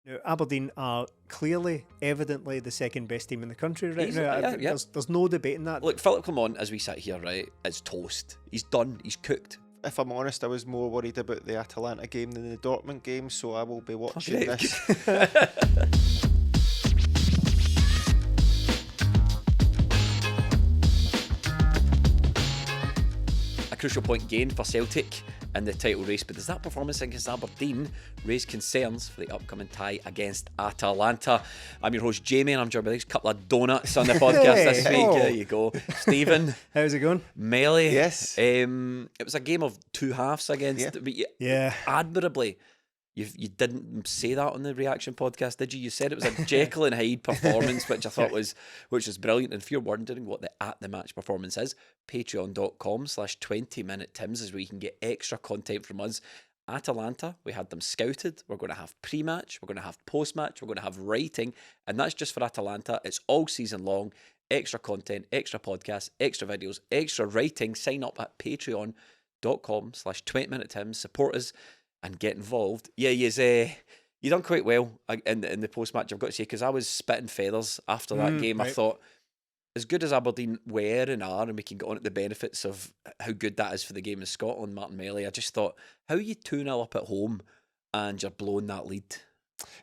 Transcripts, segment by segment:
Now, Aberdeen are clearly, evidently, the second best team in the country right now. Yeah. There's no debating that. Look, Philip Clement, as we sit here, right, it's toast. He's done. He's cooked. If I'm honest, I was more worried about the Atalanta game than the Dortmund game, so I will be watching Great. this. A crucial point gained for Celtic in the title race, but does that performance against Aberdeen raise concerns for the upcoming tie against Atalanta? I'm your host Jamie, and I'm joined by a couple of donuts on the podcast this week. Oh. There you go, Stephen. How's it going? Melly. Yes. It was a game of two halves against. Yeah. Admirably. You didn't say that on the reaction podcast, did you? You said it was a Jekyll and Hyde performance, which I thought was brilliant. And if you're wondering what the at the match performance is, patreon.com/20minute-tims is where you can get extra content from us. Atalanta, we had them scouted. We're going to have pre-match, we're going to have post-match, we're going to have writing, and that's just for Atalanta. It's all season long. Extra content, extra podcasts, extra videos, extra writing. Sign up at patreon.com/20minute-tims. Support us and get involved. Yeah, you done quite well in the post-match, I've got to say, because I was spitting feathers after that game. Right. I thought, as good as Aberdeen were and are, and we can get on at the benefits of how good that is for the game in Scotland, Martin Melly, I just thought, how are you 2-0 up at home and you're blowing that lead?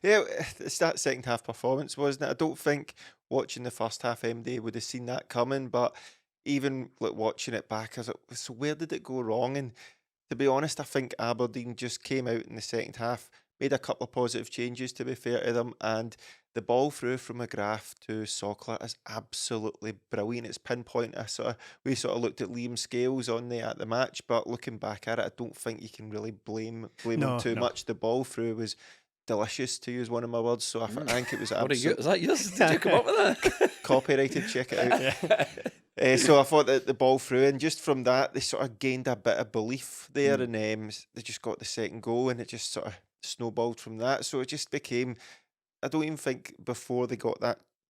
Yeah, it's that second half performance, wasn't it? I don't think watching the first half MD would have seen that coming, but even watching it back, I was like, so where did it go wrong? And to be honest, I think Aberdeen just came out in the second half, made a couple of positive changes, to be fair to them, and the ball through from McGrath to Sokler is absolutely brilliant. It's pinpoint. We sort of looked at Liam Scales on the at the match, but looking back at it, I don't think you can really blame him too much. The ball through was delicious, to use one of my words, so I think it was What are you? Is that yours? Did you come up with that? copyrighted. Check it out. So I thought that the ball through, and just from that, they sort of gained a bit of belief there, and they just got the second goal, and it just sort of snowballed from that. So it just became, I don't even think before they got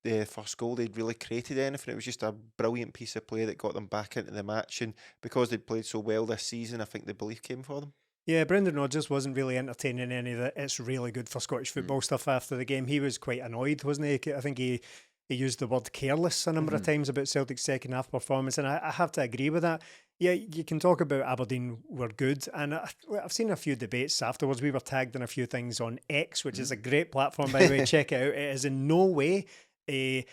the first goal they'd really created anything. It was just a brilliant piece of play that got them back into the match, and because they'd played so well this season, I think the belief came for them. Yeah, Brendan Rodgers wasn't really entertaining any of the "it's really good for Scottish football" stuff after the game. He was quite annoyed, wasn't he? I think he used the word careless a number of times about Celtic's second half performance, and I have to agree with that. Yeah, you can talk about Aberdeen were good, and I've seen a few debates afterwards. We were tagged in a few things on X, which is a great platform, by the way. Check it out. It is in no way a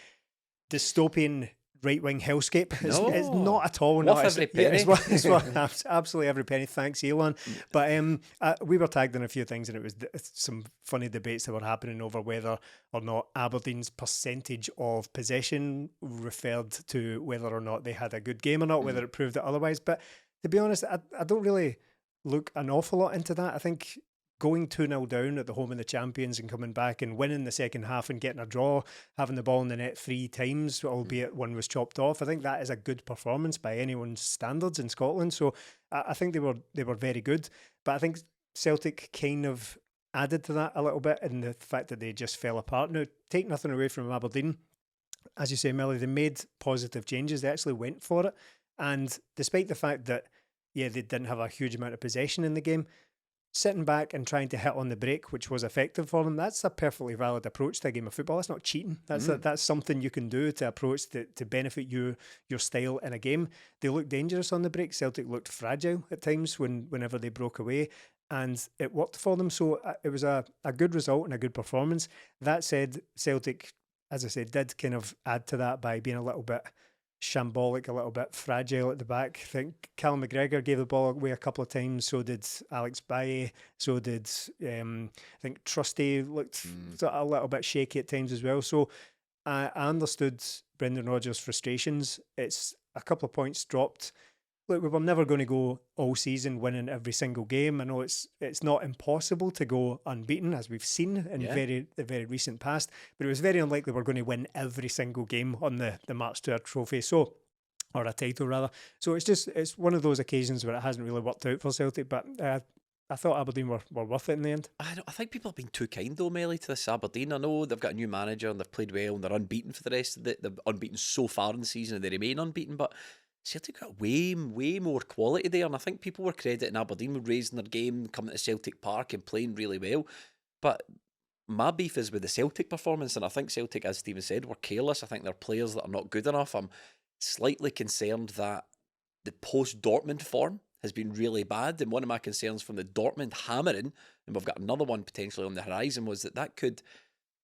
dystopian right-wing hellscape. It's not at all. Worth every penny. It's worth absolutely every penny. Thanks, Elon. But we were tagged in a few things, and it was some funny debates that were happening over whether or not Aberdeen's percentage of possession referred to whether or not they had a good game or not, whether it proved it otherwise. But to be honest, I don't really look an awful lot into that. I think going 2-0 down at the home of the champions and coming back and winning the second half and getting a draw, having the ball in the net 3 times, albeit one was chopped off, I think that is a good performance by anyone's standards in Scotland. So I think they were very good. But I think Celtic kind of added to that a little bit in the fact that they just fell apart. Now, take nothing away from Aberdeen. As you say, Millie, they made positive changes. They actually went for it. And despite the fact that, they didn't have a huge amount of possession in the game, sitting back and trying to hit on the break, which was effective for them, that's a perfectly valid approach to a game of football. That's not cheating. That's something you can do to approach to benefit your style in a game. They looked dangerous on the break. Celtic looked fragile at times whenever they broke away, and it worked for them. So it was a good result and a good performance. That said, Celtic, as I said, did kind of add to that by being a little bit shambolic, a little bit fragile at the back. I think Callum McGregor gave the ball away a couple of times, so did Alex Baye, so did I think Trusty looked a little bit shaky at times as well. So I understood Brendan Rodgers' frustrations. It's a couple of points dropped. Look, we were never going to go all season winning every single game. I know it's not impossible to go unbeaten, as we've seen in the very recent past, but it was very unlikely we're going to win every single game on the march to a trophy, or a title rather. So it's one of those occasions where it hasn't really worked out for Celtic, but I thought Aberdeen were worth it in the end. I think people have been too kind though, Melly, to this Aberdeen. I know they've got a new manager and they've played well and they're unbeaten for the rest of they're unbeaten so far in the season and they remain unbeaten, but Celtic got way more quality there, and I think people were crediting Aberdeen with raising their game, coming to Celtic Park and playing really well. But my beef is with the Celtic performance, and I think Celtic, as Stephen said, were careless. I think they're players that are not good enough. I'm slightly concerned that the post-Dortmund form has been really bad, and one of my concerns from the Dortmund hammering, and we've got another one potentially on the horizon, was that could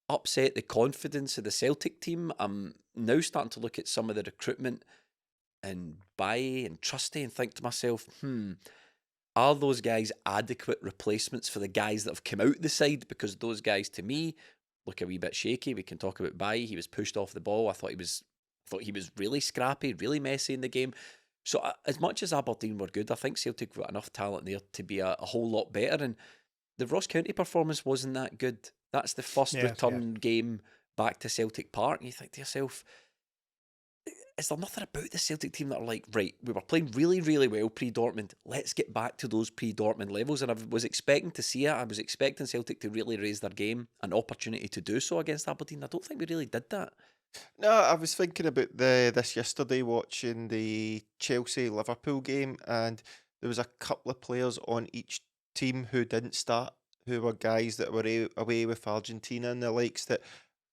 upset the confidence of the Celtic team. I'm now starting to look at some of the recruitment and Bailly and Trusty and think to myself, are those guys adequate replacements for the guys that have come out the side? Because those guys, to me, look a wee bit shaky. We can talk about Bailly. He was pushed off the ball. I thought he was really scrappy, really messy in the game. So as much as Aberdeen were good, I think Celtic got enough talent there to be a whole lot better. And the Ross County performance wasn't that good. That's the first return game back to Celtic Park. And you think to yourself, is there nothing about the Celtic team that are like, right, we were playing really, really well pre-Dortmund. Let's get back to those pre-Dortmund levels. And I was expecting to see it. I was expecting Celtic to really raise their game, an opportunity to do so against Aberdeen. I don't think we really did that. No, I was thinking about this yesterday watching the Chelsea-Liverpool game, and there was a couple of players on each team who didn't start, who were guys that were away with Argentina and the likes that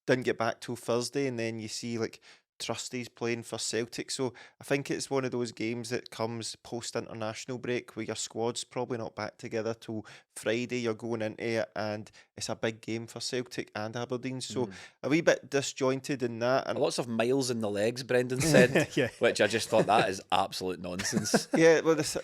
didn't get back till Thursday, and then you see like Trusty's playing for Celtic. So I think it's one of those games that comes post-international break where your squad's probably not back together till Friday. You're going into it and it's a big game for Celtic and Aberdeen. So a wee bit disjointed in that. And lots of miles in the legs, Brendan said, which I just thought that is absolute nonsense. Yeah, well, there's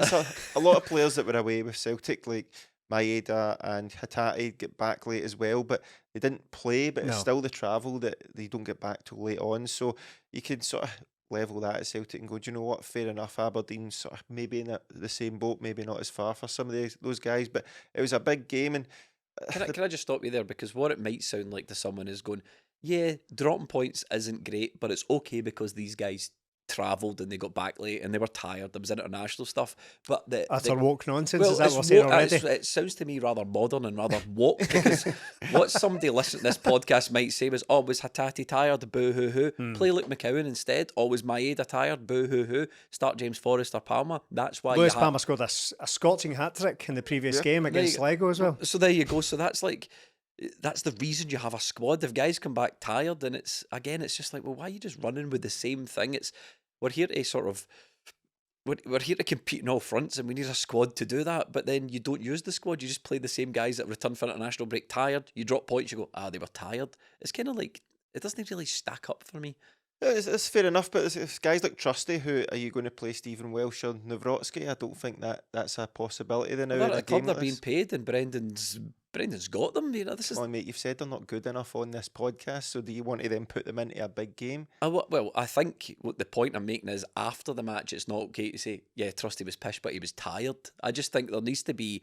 a lot of players that were away with Celtic, like Maeda and Hatate, get back late as well, but they didn't play, but it's still the travel that they don't get back till late on. So you can sort of level that at Celtic and go, do you know what, fair enough, Aberdeen sort of maybe in the same boat, maybe not as far for some of those guys, but it was a big game. And can I just stop you there? Because what it might sound like to someone is going, yeah, dropping points isn't great, but it's okay because these guys travelled and they got back late and they were tired. There was international stuff, but utter woke nonsense. Is that what we're saying already? It sounds to me rather modern and rather woke, because what somebody listening to this podcast might say was, "Oh, was Hatate tired? Boo hoo hoo." Play Luke McCowan instead. Or was Maeda tired? Boo hoo hoo. Start James Forrest or Palmer. That's why Lewis Palmer scored a scorching hat trick in the previous game against Sligo as well. So there you go. So that's the reason you have a squad. If guys come back tired, and it's just like, well, why are you just running with the same thing? We're here to we're here to compete in all fronts, and we need a squad to do that. But then you don't use the squad. You just play the same guys that return for international break tired. You drop points, you go, they were tired. It's kind of like, it doesn't really stack up for me. Yeah, it's fair enough, but it's guys like Trusty, who are you going to play Stephen Welsh or Nawrocki? I don't think that's a possibility. Then now a club they're being paid, and Brendan's got them. You know, this is. Well, mate, you've said they're not good enough on this podcast, so do you want to then put them into a big game? Well, I think what the point I'm making is after the match, it's not okay to say, yeah, Trusty was pissed, but he was tired. I just think there needs to be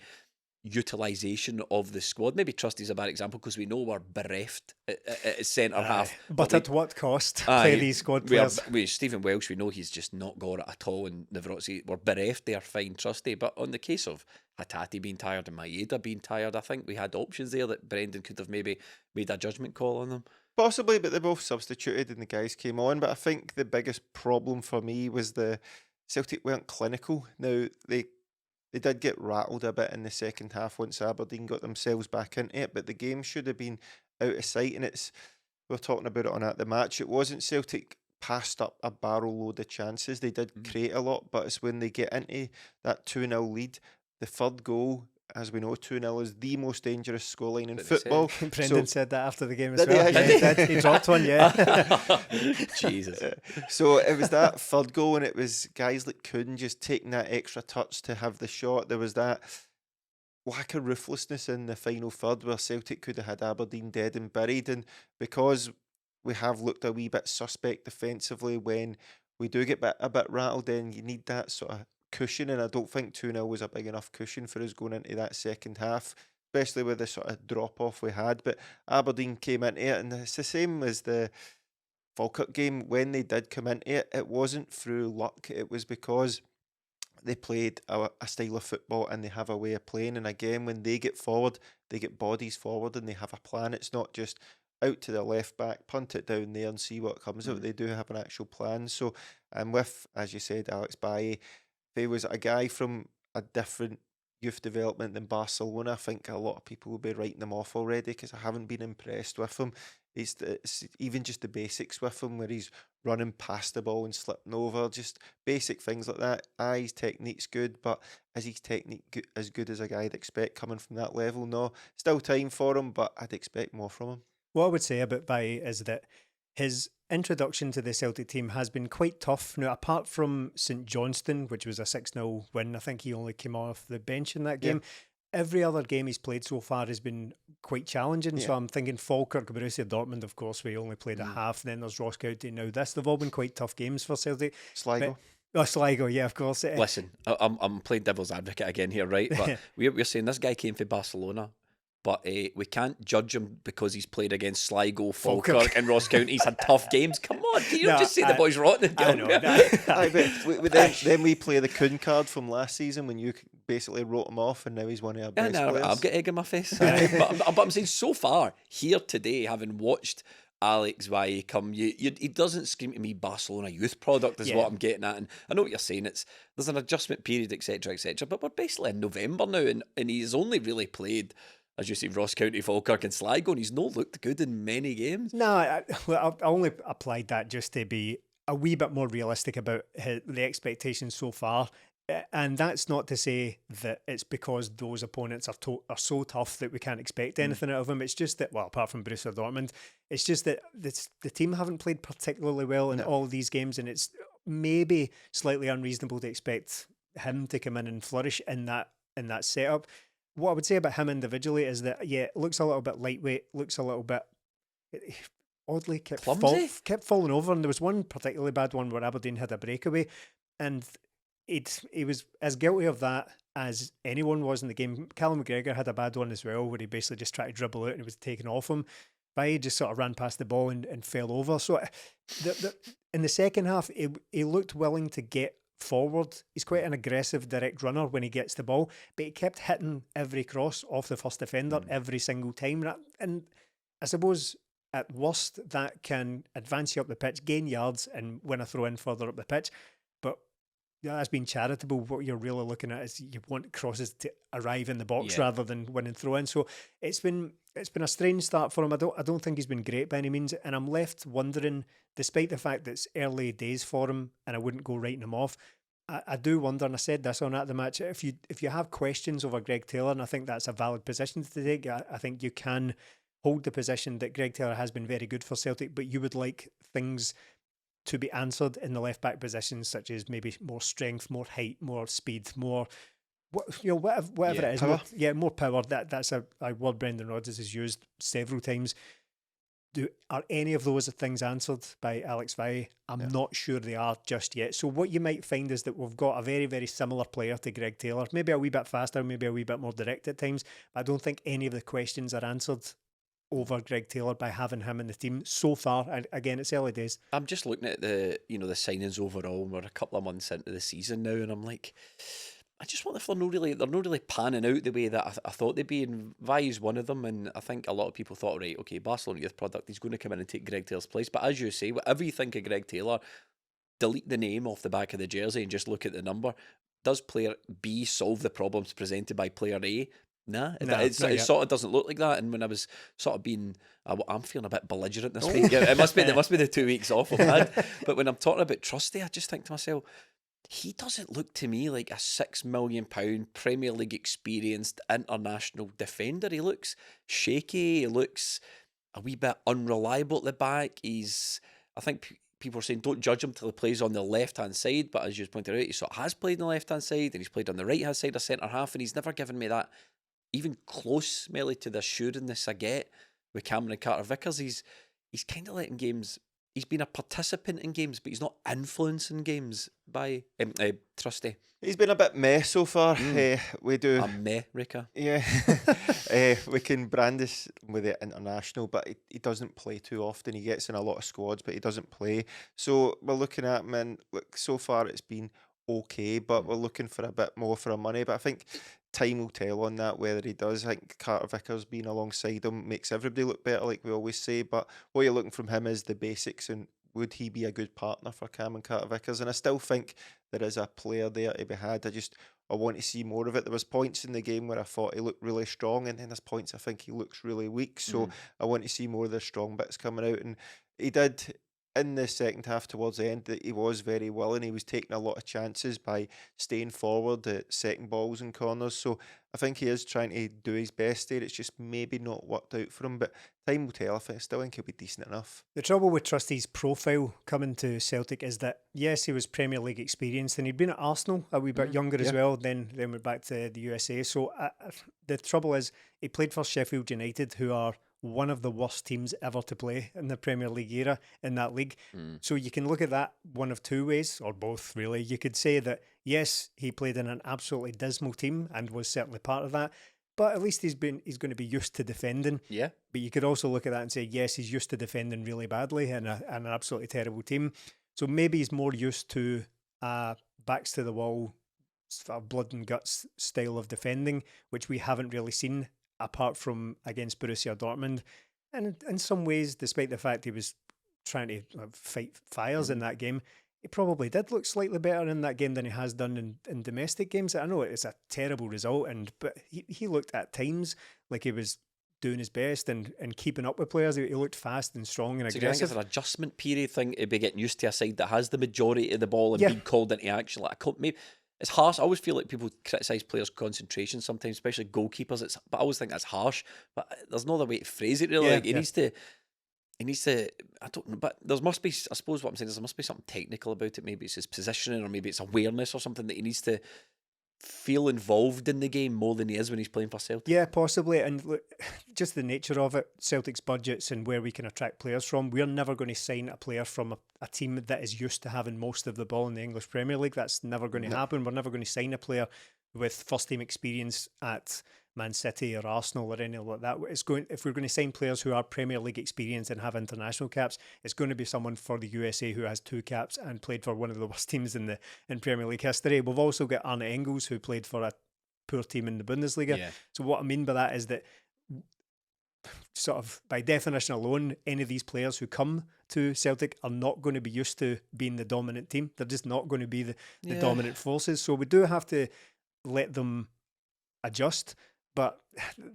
utilisation of the squad. Maybe Trusty's a bad example because we know we're bereft at centre half. But at what cost? Play these squad players. With Stephen Welsh, we know he's just not got it at all, and Nawrocki, we're bereft there, fine, Trusty. But on the case of Hatate being tired and Maeda being tired, I think we had options there that Brendan could have maybe made a judgment call on them. Possibly, but they both substituted and the guys came on. But I think the biggest problem for me was the Celtic weren't clinical. Now, they did get rattled a bit in the second half once Aberdeen got themselves back into it, but the game should have been out of sight. And we're talking about it on At The Match. It wasn't Celtic passed up a barrel load of chances. They did create a lot, but it's when they get into that 2-0 lead, the third goal, as we know, 2-0 is the most dangerous scoreline in football. Brendan said that after the game as well. He dropped one, Jesus. So it was that third goal, and it was guys like Kuhn just taking that extra touch to have the shot. There was that lack of ruthlessness in the final third where Celtic could have had Aberdeen dead and buried. And because we have looked a wee bit suspect defensively when we do get a bit rattled, then you need that sort of cushion, and I don't think 2-0 was a big enough cushion for us going into that second half, especially with the sort of drop-off we had. But Aberdeen came into it, and it's the same as the Falkirk game. When they did come into it, it wasn't through luck. It was because they played a style of football and they have a way of playing. And again, when they get forward, they get bodies forward and they have a plan. It's not just out to the left back, punt it down there and see what comes out. They do have an actual plan. So, and with, as you said, Alex Bailly, there was a guy from a different youth development than Barcelona, I think a lot of people will be writing them off already because I haven't been impressed with him. It's even just the basics with him, where he's running past the ball and slipping over, just basic things like that. His technique's good, but is his technique as good as a guy I'd expect coming from that level? No, still time for him, but I'd expect more from him. What I would say about Bailly is that his introduction to the Celtic team has been quite tough. Now, apart from St Johnstone, which was a 6-0 win, I think he only came off the bench in that game. Every other game he's played so far has been quite challenging. So I'm thinking Falkirk, Borussia Dortmund, of course, we only played at half. Then there's Ross County. Now this, they've all been quite tough games for Celtic. Sligo. Sligo, yeah, of course. Listen, I'm playing devil's advocate again here, right? But we're saying this guy came for Barcelona, but we can't judge him because he's played against Sligo, Falkirk and Ross County. He's had tough games. Come on, can you just say the boy's rotten? I know. Then we play the Kuhn card from last season when you basically wrote him off, and now he's one of our best players. I've got egg in my face. but I'm saying so far, here today, having watched Alex Valle come, he doesn't scream to me Barcelona youth product is what I'm getting at. And I know what you're saying. There's an adjustment period, etc., etc. But we're basically in November now, and he's only really played, as you say, Ross County, Falkirk and Sligo, and he's not looked good in many games. No, I only applied that just to be a wee bit more realistic about the expectations so far. And that's not to say that it's because those opponents are so tough that we can't expect anything out of them. It's just that, well, apart from Borussia Dortmund, it's just that the team haven't played particularly well in all these games, and it's maybe slightly unreasonable to expect him to come in and flourish in that setup. What I would say about him individually is that, looks a little bit lightweight, looks a little bit oddly kept falling over. And there was one particularly bad one where Aberdeen had a breakaway, and he was as guilty of that as anyone was in the game. Callum McGregor had a bad one as well, where he basically just tried to dribble out and it was taken off him. Bailly just sort of ran past the ball and fell over. So in the second half, he looked willing to get forward. He's quite an aggressive direct runner when he gets the ball, but he kept hitting every cross off the first defender every single time. And I suppose at worst that can advance you up the pitch, gain yards and win a throw in further up the pitch. But that's been charitable. What you're really looking at is you want crosses to arrive in the box rather than winning throw in. So it's been a strange start for him. I don't think he's been great by any means, and I'm left wondering, despite the fact that it's early days for him and I wouldn't go writing him off, I do wonder, and I said this on At the Match, if you have questions over Greg Taylor, and I think that's a valid position to take, I think you can hold the position that Greg Taylor has been very good for Celtic, but you would like things to be answered in the left back positions, such as maybe more strength, more height, more speed, more whatever it is, power. More power. That's a word Brendan Rodgers has used several times. Are any of those things answered by Alex Valle? I'm not sure they are just yet. So what you might find is that we've got a very, very similar player to Greg Taylor, maybe a wee bit faster, maybe a wee bit more direct at times. But I don't think any of the questions are answered over Greg Taylor by having him in the team so far. And again, it's early days. I'm just looking at the signings overall, and we're a couple of months into the season now, and I'm like, I just wonder if they're not really panning out the way that I thought they'd be. And Vaille's one of them, and I think a lot of people thought, right, okay, Barcelona youth product, he's going to come in and take Greg Taylor's place. But as you say, whatever you think of Greg Taylor, delete the name off the back of the jersey and just look at the number. Does player B solve the problems presented by player A? Nah, it sort of doesn't look like that. And when I was sort of being, I'm feeling a bit belligerent this week. It must be the 2 weeks off I've had. But when I'm talking about Trusty, I just think to myself, he doesn't look to me like a £6 million Premier League experienced international defender. He looks shaky. He looks a wee bit unreliable at the back. I think people are saying don't judge him till he plays on the left-hand side, but as you pointed out, he sort of has played on the left-hand side and he's played on the right-hand side of centre-half, and he's never given me that even close, Melly, to the assuredness I get with Cameron Carter-Vickers. He's kind of letting games... He's been a participant in games, but he's not influencing games by Trusty. He's been a bit meh so far. We do a meh, Rika. Yeah, we can brand this with the international, but he doesn't play too often. He gets in a lot of squads, but he doesn't play. So we're looking at him, and look, so far it's been okay, but we're looking for a bit more for our money. But I think time will tell on that, whether he does. I think Carter Vickers being alongside him makes everybody look better, like we always say. But what you're looking from him is the basics, and would he be a good partner for Cam and Carter Vickers? And I still think there is a player there to be had. I just I want to see more of it. There was points in the game where I thought he looked really strong, and then there's points I think he looks really weak. So I want to see more of the strong bits coming out, and he did in the second half towards the end. That he was very willing. He was taking a lot of chances by staying forward at second balls and corners. So I think he is trying to do his best there. It's just maybe not worked out for him, but time will tell. I still think he'll be decent enough. The trouble with Trusty's profile coming to Celtic is that, yes, he was Premier League experienced, and he'd been at Arsenal a wee bit younger as well, then went back to the USA. So the trouble is, he played for Sheffield United, who are one of the worst teams ever to play in the Premier League era in that league. So you can look at that one of two ways, or both really. You could say that, yes, he played in an absolutely dismal team and was certainly part of that, but at least he's going to be used to defending. Yeah. But you could also look at that and say, yes, he's used to defending really badly in an absolutely terrible team. So maybe he's more used to backs to the wall, sort of blood and guts style of defending, which we haven't really seen apart from against Borussia Dortmund. And in some ways, despite the fact he was trying to fight fires in that game, he probably did look slightly better in that game than he has done in domestic games. I know it's a terrible result, but he looked at times like he was doing his best and keeping up with players. He looked fast and strong and So do you think aggressive. it's an adjustment period thing to be getting used to a side that has the majority of the ball and being called into action? Like, maybe it's harsh. I always feel like people criticise players' concentration sometimes, especially goalkeepers. But I always think that's harsh. But there's no other way to phrase it really. Like, he needs to. I don't know, but there must be. I suppose what I'm saying is there must be something technical about it. Maybe it's his positioning, or maybe it's awareness or something that he needs to feel involved in the game more than he is when he's playing for Celtic. Yeah, possibly. And look, just the nature of it, Celtic's budgets and where we can attract players from, we're never going to sign a player from a team that is used to having most of the ball in the English Premier League. That's never going to happen. We're never going to sign a player with first team experience at Man City or Arsenal or anything like that. If we're going to sign players who are Premier League experienced and have international caps, it's going to be someone for the USA who has 2 caps and played for one of the worst teams in Premier League history. We've also got ARNE ENGELS, who played for a poor team in the Bundesliga. Yeah. So what I mean by that is that, sort of by definition alone, any of these players who come to Celtic are not going to be used to being the dominant team. They're just not going to be the dominant forces. So we do have to let them adjust. But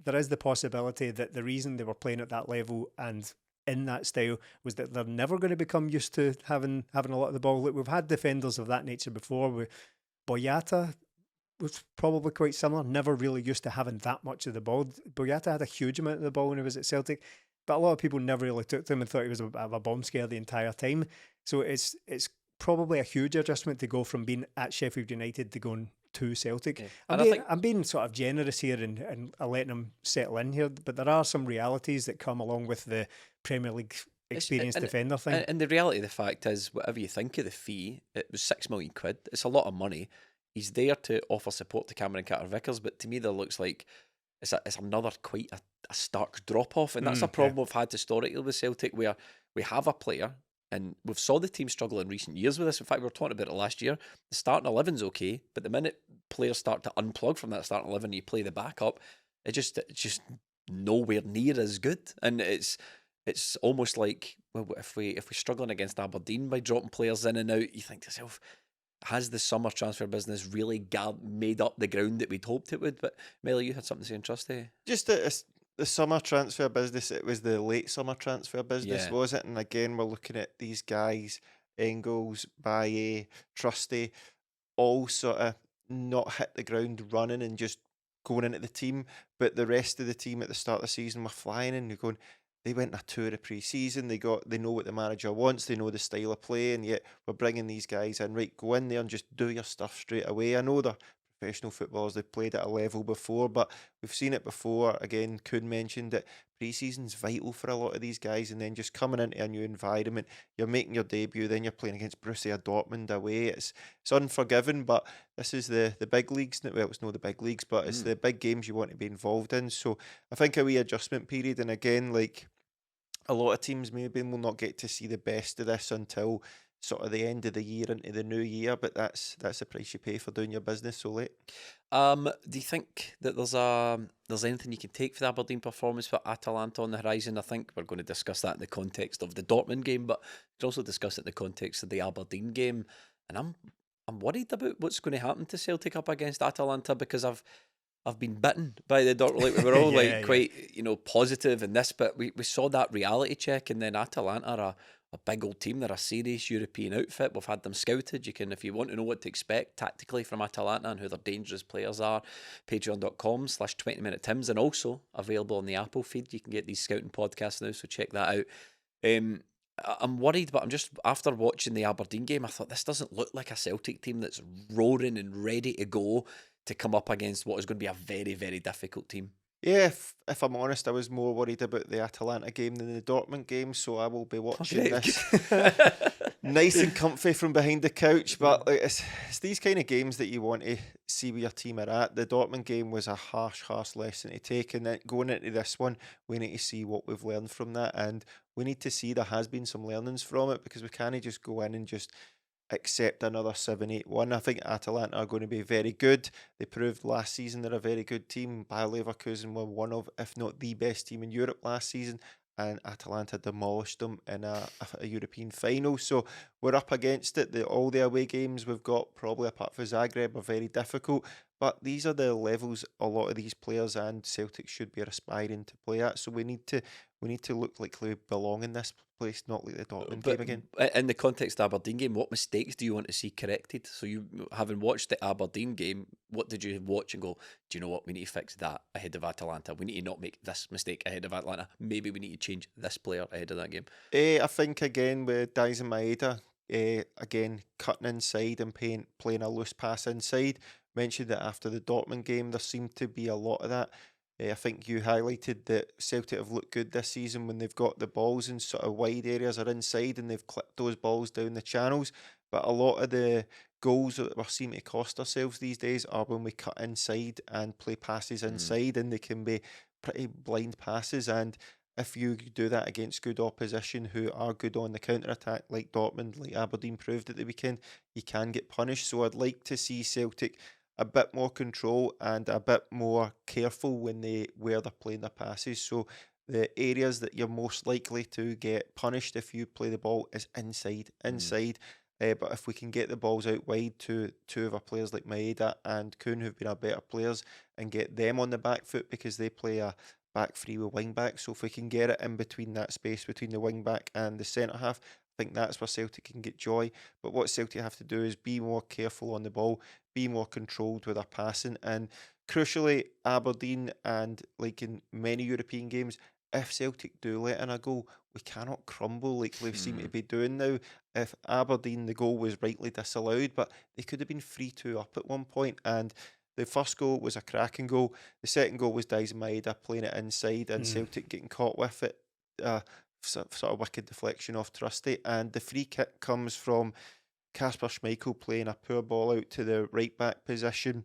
there is the possibility that the reason they were playing at that level and in that style was that they're never going to become used to having a lot of the ball. Look, we've had defenders of that nature before. Boyata was probably quite similar, never really used to having that much of the ball. Boyata had a huge amount of the ball when he was at Celtic, but a lot of people never really took to him and thought he was a bomb scare the entire time. So it's probably a huge adjustment to go from being at Sheffield United to going to Celtic. Yeah. I'm being sort of generous here and letting him settle in here, but there are some realities that come along with the Premier League experienced defender thing. And the reality of the fact is, whatever you think of the fee, it was £6 million. It's a lot of money. He's there to offer support to Cameron Carter-Vickers, but to me there looks like it's another quite a stark drop-off, and that's a problem we've had historically with Celtic, where we have a player, and we've saw the team struggle in recent years with this. In fact, we were talking about it last year. The starting 11's okay, but the minute players start to unplug from that starting 11, you play the backup, it's just nowhere near as good. And it's almost like, well, if we're struggling against Aberdeen by dropping players in and out, you think to yourself, has the summer transfer business really made up the ground that we'd hoped it would? But Melly, you had something to say on Trusty. Just the summer transfer business, it was the late summer transfer business, was it? And again, we're looking at these guys, Engels, Baye, Trusty, all sort of not hit the ground running and just going into the team, but the rest of the team at the start of the season were flying and you're going, they went on a tour of pre-season, they know what the manager wants, they know the style of play, and yet we're bringing these guys in, right, go in there and just do your stuff straight away. I know they're professional footballers, they've played at a level before, but we've seen it before. Again, Kuhn mentioned that pre-season's vital for a lot of these guys, and then just coming into a new environment, you're making your debut, then you're playing against Borussia Dortmund away. It's unforgiving, but this is the big leagues. Well, it's not the big leagues, but it's the big games you want to be involved in. So I think a wee adjustment period, and again, like a lot of teams maybe will not get to see the best of this until sort of the end of the year into the new year, but that's the price you pay for doing your business so late. Do you think that there's anything you can take for the Aberdeen performance for Atalanta on the horizon? I think we're going to discuss that in the context of the Dortmund game, but we could also discuss it in the context of the Aberdeen game. And I'm worried about what's going to happen to Celtic up against Atalanta, because I've been bitten by the Dortmund. Like, we were all Yeah, quite positive in this, but we saw that reality check, and then Atalanta are a big old team. They're a serious European outfit. We've had them scouted. You can, if you want to know what to expect tactically from Atalanta and who their dangerous players are, patreon.com/20minute-tims, and also available on the Apple feed. You can get these scouting podcasts now, so check that out. I'm worried, but I'm just, after watching the Aberdeen game, I thought this doesn't look like a Celtic team that's roaring and ready to go to come up against what is going to be a very, very difficult team. Yeah, if I'm honest, I was more worried about the Atalanta game than the Dortmund game, so I will be watching Great. this nice and comfy from behind the couch. But like, it's these kind of games that you want to see where your team are at. The Dortmund game was a harsh lesson to take, and then going into this one, we need to see what we've learned from that, and we need to see there has been some learnings from it, because we can't just go in and just accept another 7-8-1. I think Atalanta are going to be very good. They proved last season they're a very good team. Bayer Leverkusen were one of, if not the best team in Europe last season, and Atalanta demolished them in a European final. So we're up against it. All the away games we've got, probably apart from Zagreb, are very difficult. But these are the levels a lot of these players and Celtic should be aspiring to play at. So we need to look like we belong in this place, not like the Dortmund game again. In the context of the Aberdeen game, what mistakes do you want to see corrected? So, you, having watched the Aberdeen game, what did you watch and go, do you know what, we need to fix that ahead of Atalanta? We need to not make this mistake ahead of Atalanta. Maybe we need to change this player ahead of that game. I think again with Dyson Maeda, again cutting inside and playing a loose pass inside. Mentioned that after the Dortmund game, there seemed to be a lot of that. I think you highlighted that Celtic have looked good this season when they've got the balls in sort of wide areas or inside, and they've clipped those balls down the channels. But a lot of the goals that we seem to cost ourselves these days are when we cut inside and play passes inside, and they can be pretty blind passes. And if you do that against good opposition who are good on the counter-attack, like Dortmund, like Aberdeen proved at the weekend, you can get punished. So I'd like to see Celtic a bit more control and a bit more careful where they're playing their passes. So the areas that you're most likely to get punished if you play the ball is inside. But if we can get the balls out wide to two of our players like Maeda and Kuhn, who've been our better players, and get them on the back foot, because they play a back three with wing back. So if we can get it in between that space between the wing back and the centre half, I think that's where Celtic can get joy. But what Celtic have to do is be more careful on the ball, be more controlled with our passing, and crucially, Aberdeen and like in many European games, if Celtic do let in a goal, we cannot crumble like we seem to be doing now. If Aberdeen, the goal was rightly disallowed, but they could have been 3-2 up at one point, and the first goal was a cracking goal. The second goal was Dyson Maeda playing it inside and Celtic getting caught with it. Sort of wicked deflection off Trusty, and the free kick comes from Kasper Schmeichel playing a poor ball out to the right back position.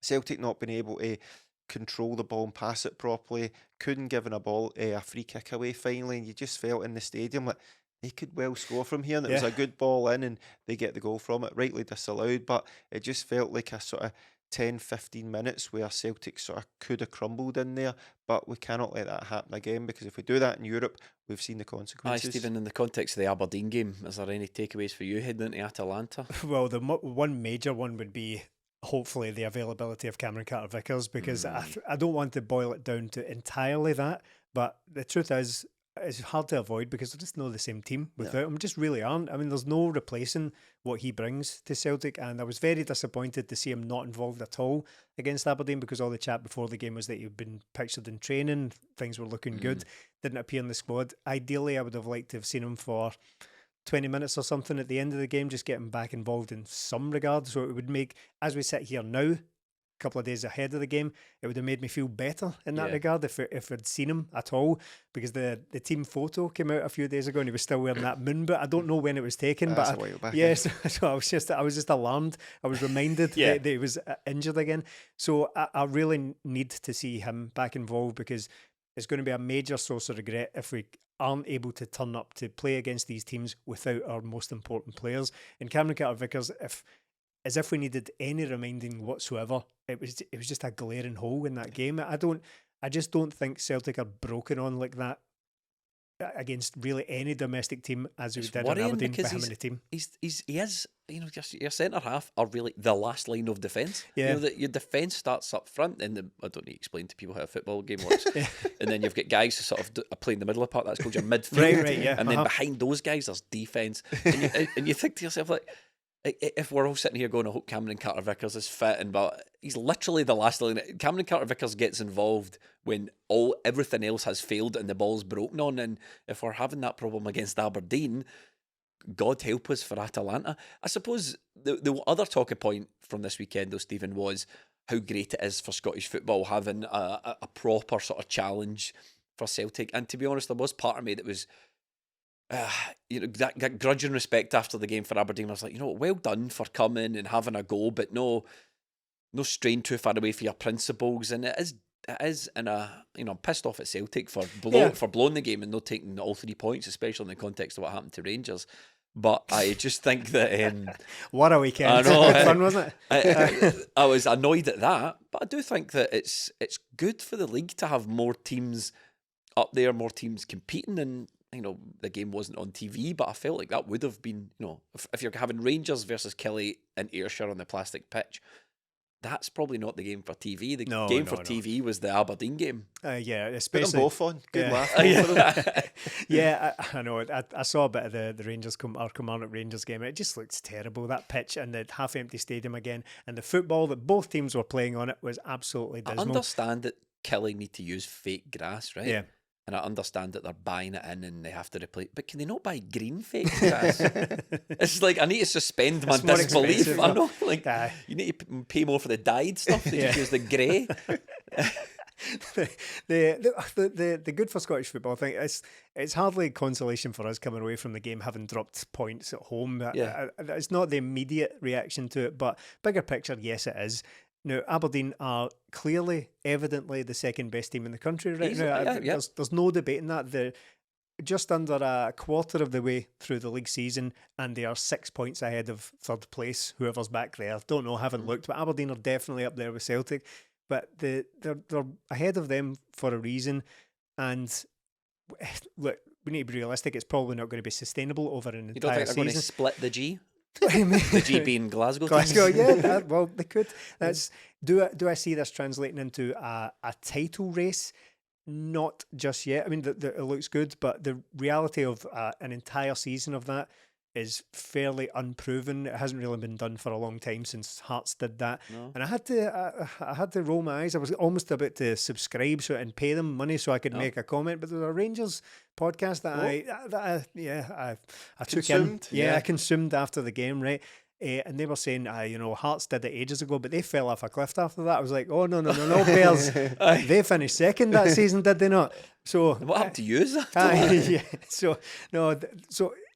Celtic not being able to control the ball and pass it properly, couldn't give a free kick away finally, and you just felt in the stadium like they could well score from here, and it was a good ball in and they get the goal from it, rightly disallowed, but it just felt like a sort of 10-15 minutes where Celtic sort of could have crumbled in there, but we cannot let that happen again, because if we do that in Europe, we've seen the consequences. Stephen, in the context of the Aberdeen game, is there any takeaways for you heading into Atalanta? Well, the one major one would be hopefully the availability of Cameron Carter-Vickers, because I don't want to boil it down to entirely that, but the truth is it's hard to avoid because they're just not the same team without him. Just really aren't. I mean, there's no replacing what he brings to Celtic, and I was very disappointed to see him not involved at all against Aberdeen, because all the chat before the game was that he'd been pictured in training, things were looking good, didn't appear in the squad. Ideally, I would have liked to have seen him for 20 minutes or something at the end of the game, just get him back involved in some regard. So it would make, as we sit here now, a couple of days ahead of the game, it would have made me feel better in that regard if I'd seen him at all, because the team photo came out a few days ago and he was still wearing that moon boot. I don't know when it was taken, That's but a while back, yes, so I was just alarmed. I was reminded that he was injured again. So I really need to see him back involved, because it's going to be a major source of regret if we aren't able to turn up to play against these teams without our most important players. And Cameron Carter-Vickers, as if we needed any reminding whatsoever, it was just a glaring hole in that game. I just don't think Celtic are broken on like that against really any domestic team as we It's did on worrying Aberdeen because with him in the team. he is, you know, your centre half are really the last line of defence. Yeah. You know, that your defence starts up front, and I don't need to explain to people how a football game works. And then you've got guys who sort of play in the middle of the park. That's called your midfield. Right, yeah. And then behind those guys, there's defence. And you think to yourself, like, if we're all sitting here going, I hope Cameron Carter-Vickers is fit, but he's literally the last line. Cameron Carter-Vickers gets involved when everything else has failed and the ball's broken on. And if we're having that problem against Aberdeen, God help us for Atalanta. I suppose the other talking point from this weekend, though, Stephen, was how great it is for Scottish football having a proper sort of challenge for Celtic. And to be honest, there was part of me that was, you know, that grudging respect after the game for Aberdeen. I was like, you know, well done for coming and having a go, but no strain too far away for your principles. And it is in a, you know, I'm pissed off at Celtic for blowing the game and not taking all 3 points, especially in the context of what happened to Rangers. But I just think that what a weekend! I know, Good fun, wasn't it? I was annoyed at that, but I do think that it's good for the league to have more teams up there, more teams competing. And you know, the game wasn't on TV, but I felt like that would have been, you know, if you're having Rangers versus Killie and Ayrshire on the plastic pitch, that's probably not the game for TV. The game for TV was the Aberdeen game. Yeah, Put especially them both on. Good laugh. Yeah, I know. I saw a bit of the Rangers Kilmarnock Rangers game. It just looks terrible. That pitch and the half-empty stadium again, and the football that both teams were playing on it was absolutely dismal. I understand that Killie need to use fake grass, right? Yeah. And I understand that they're buying it in and they have to replace. But can they not buy green fake grass? It's like, I need to suspend my disbelief. I know, like, you need to pay more for the dyed stuff than just use the grey. The good for Scottish football thing, it's hardly consolation for us coming away from the game having dropped points at home. It's not the immediate reaction to it, but bigger picture, yes, it is. Now, Aberdeen are clearly, evidently, the second best team in the country right now. There's no debating that. They're just under a quarter of the way through the league season, and they are 6 points ahead of third place, whoever's back there. Don't know, haven't looked, but Aberdeen are definitely up there with Celtic. But they're ahead of them for a reason. And look, we need to be realistic. It's probably not going to be sustainable over an entire season. You don't think they're going to split the G? The G being Glasgow. Yeah. Well, they could. Do I see this translating into a title race? Not just yet. I mean, it looks good, but the reality of an entire season of that is fairly unproven. It hasn't really been done for a long time since Hearts did that. No. And I had to roll my eyes. I was almost about to subscribe and pay them money so I could make a comment. But there was a Rangers podcast that I took in. I consumed after the game, right? And they were saying, Hearts did it ages ago, but they fell off a cliff after that. I was like, oh, no, Bears. They finished second that season, did they not? So what happened to you? So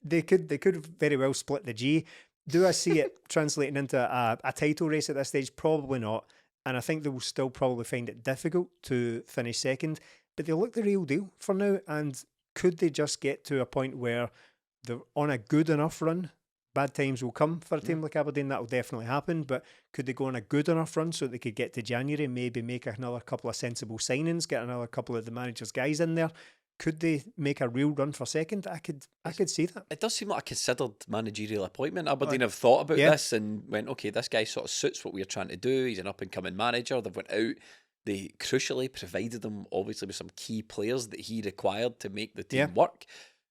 they could very well split the G. Do I see it translating into a title race at this stage? Probably not. And I think they will still probably find it difficult to finish second. But they look the real deal for now. And could they just get to a point where they're on a good enough run? Bad times will come for a team like Aberdeen. That will definitely happen. But could they go on a good enough run so they could get to January, maybe make another couple of sensible signings, get another couple of the manager's guys in there? Could they make a real run for second? I could see that. It does seem like a considered managerial appointment. Aberdeen have thought about this and went, okay, this guy sort of suits what we're trying to do. He's an up-and-coming manager. They've went out. They crucially provided them, obviously, with some key players that he required to make the team work.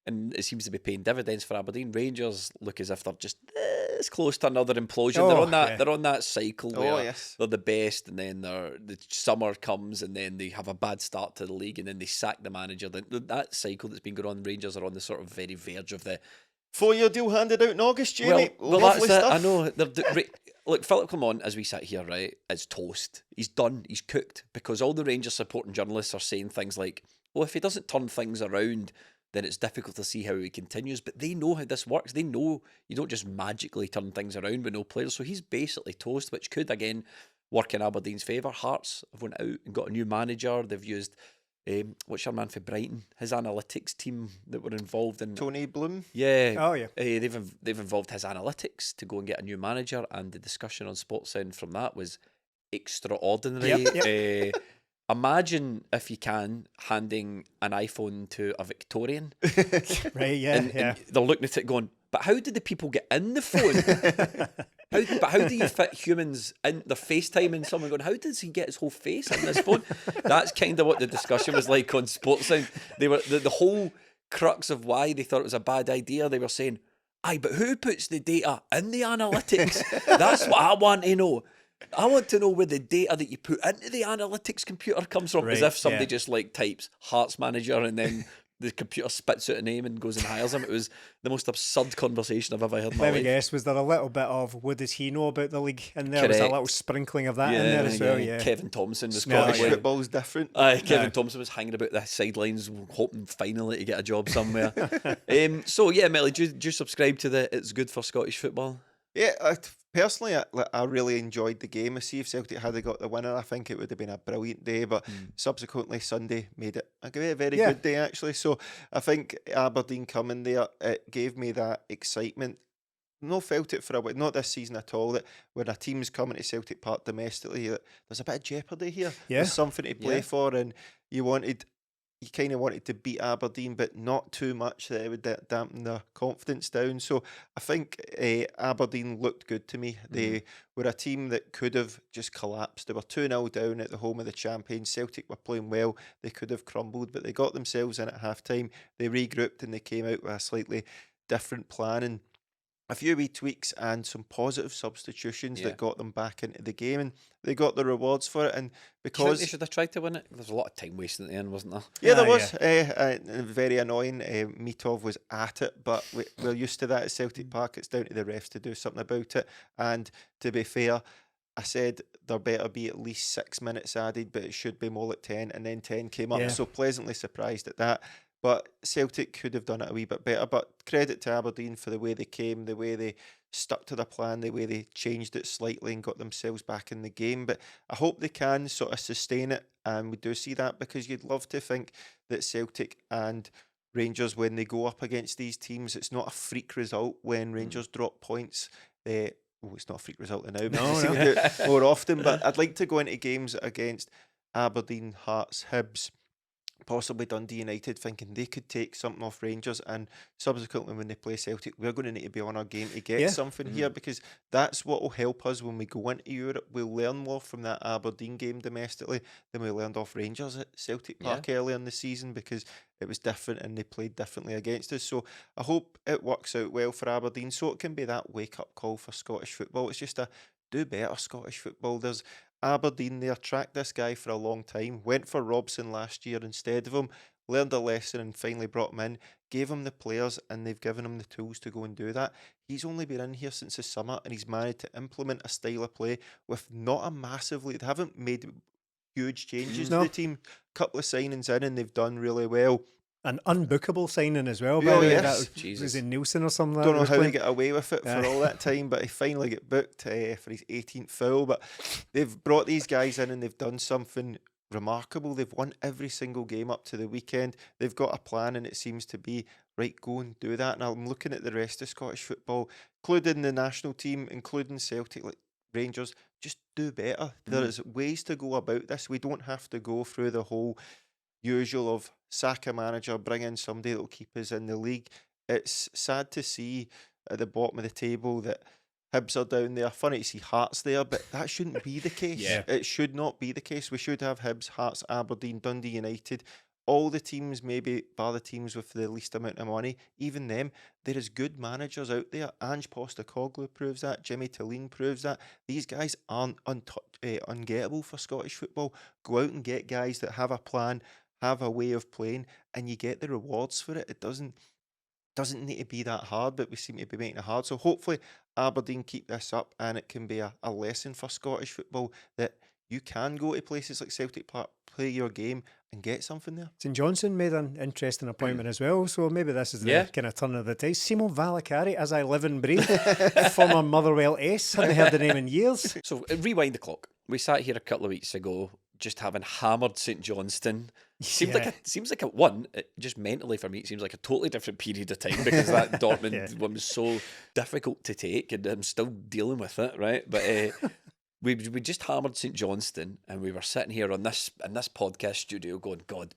And it seems to be paying dividends for Aberdeen. Rangers look as if they're just this close to another implosion. They're on that cycle where they're the best, and then the summer comes, and then they have a bad start to the league, and then they sack the manager. That cycle that's been going on, Rangers are on the sort of very verge of the 4-year deal handed out in August, Jamie. Well, that's it. I know. Look, Philip Clement, as we sit here, right, is toast. He's done. He's cooked, because all the Rangers supporting journalists are saying things like, well, if he doesn't turn things around, then it's difficult to see how he continues. But they know how this works. They know you don't just magically turn things around with no players. So he's basically toast, which could, again, work in Aberdeen's favour. Hearts have went out and got a new manager. They've used, what's your man for Brighton? His analytics team that were involved in... Tony Bloom? Yeah. Oh, yeah. They've involved his analytics to go and get a new manager, and the discussion on SportsSound from that was extraordinary. imagine, if you can, handing an iPhone to a Victorian. Right, yeah, and they're looking at it going, but how did the people get in the phone? How do you fit humans in? They're FaceTiming someone going, how does he get his whole face in this phone? That's kind of what the discussion was like on Sportsound. They were the whole crux of why they thought it was a bad idea. They were saying, aye, but who puts the data in the analytics? That's what I want to know. I want to know where the data that you put into the analytics computer comes from. As Right, if somebody yeah. just like types Hearts Manager and then the computer spits out a name and goes and hires him. It was the most absurd conversation I've ever heard in my Let me life. guess, was there a little bit of what does he know about the league in there? Was a Correct. little sprinkling of that in there as well? Yeah. Kevin Thompson was Yeah, Scottish yeah. football's different. Kevin Thompson was hanging about the sidelines, hoping finally to get a job somewhere. So yeah, Melly, do you subscribe to the It's Good for Scottish Football? Yeah, personally, I really enjoyed the game. I see if Celtic had got the winner, I think it would have been a brilliant day. But subsequently, Sunday made it a very Yeah. good day, actually. So I think Aberdeen coming there, it gave me that excitement. No felt it for a while, not this season at all, that when a team's coming to Celtic Park domestically, that there's a bit of jeopardy here. Yeah. There's something to play Yeah. for, and you kind of wanted to beat Aberdeen, but not too much that it would dampen their confidence down. So I think Aberdeen looked good to me. They were a team that could have just collapsed. They were 2-0 down at the home of the champions. Celtic were playing well. They could have crumbled, but they got themselves in at half-time. They regrouped and they came out with a slightly different plan. And a few wee tweaks and some positive substitutions Yeah. that got them back into the game, and they got the rewards for it. And Do you think because they should have tried to win it? There's a lot of time wasting at the end, wasn't there? yeah, there Ah, was very annoying. Mitov was at it, but we're used to that at Celtic Park. It's down to the refs to do something about it. And to be fair, I said there better be at least 6 minutes added, but it should be more like 10, and then 10 came up. Yeah. So pleasantly surprised at that. But Celtic could have done it a wee bit better. But credit to Aberdeen for the way they came, the way they stuck to the plan, the way they changed it slightly and got themselves back in the game. But I hope they can sort of sustain it. And we do see that, because you'd love to think that Celtic and Rangers, when they go up against these teams, it's not a freak result when Rangers drop points. It's not a freak result now, but No, they seem no. to do it more often. But I'd like to go into games against Aberdeen, Hearts, Hibs, possibly Dundee United, thinking they could take something off Rangers, and subsequently when they play Celtic, we're going to need to be on our game to get Yeah. something here, because that's what will help us when we go into Europe. We'll learn more from that Aberdeen game domestically than we learned off Rangers at Celtic Park earlier in the season, because it was different and they played differently against us. So I hope it works out well for Aberdeen, so it can be that wake-up call for Scottish football. It's just a do better Scottish football. There's Aberdeen there, tracked this guy for a long time, went for Robson last year instead of him, learned a lesson and finally brought him in, gave him the players, and they've given him the tools to go and do that. He's only been in here since the summer, and he's managed to implement a style of play with not a massively, they haven't made huge changes No. to the team. Couple of signings in and they've done really well. An unbookable signing as well, by Oh, the way. yes. That was, Jesus. was it Nielsen or something? Don't that know was how he playing? got away with it for Aye. all that time, but he finally got booked for his 18th foul. But they've brought these guys in and they've done something remarkable. They've won every single game up to the weekend. They've got a plan, and it seems to be, right, go and do that. And I'm looking at the rest of Scottish football, including the national team, including Celtic, like Rangers, just do better. There is ways to go about this. We don't have to go through the whole usual of sack a manager, bring in somebody that will keep us in the league. It's sad to see at the bottom of the table that Hibs are down there. Funny to see Hearts there, but that shouldn't be the case. Yeah. It should not be the case. We should have Hibs, Hearts, Aberdeen, Dundee United. All the teams, maybe bar the teams with the least amount of money, even them, there is good managers out there. Ange Postecoglou proves that. Jimmy Tillene proves that. These guys aren't ungettable for Scottish football. Go out and get guys that have a plan, have a way of playing, and you get the rewards for it. It doesn't need to be that hard, but we seem to be making it hard. So hopefully Aberdeen keep this up, and it can be a lesson for Scottish football that you can go to places like Celtic Park, play your game, and get something there. St Johnson made an interesting appointment as well, so maybe this is the Yeah. kind of turn of the tide. Simon Valacari, as I live and breathe, former Motherwell ace, hadn't heard the name in years. So rewind the clock. We sat here a couple of weeks ago, just having hammered St Johnston. Seems like a one. Just mentally for me, it seems like a totally different period of time, because that Dortmund one was so difficult to take, and I'm still dealing with it, right? But we just hammered St Johnstone, and we were sitting here in this podcast studio going, God,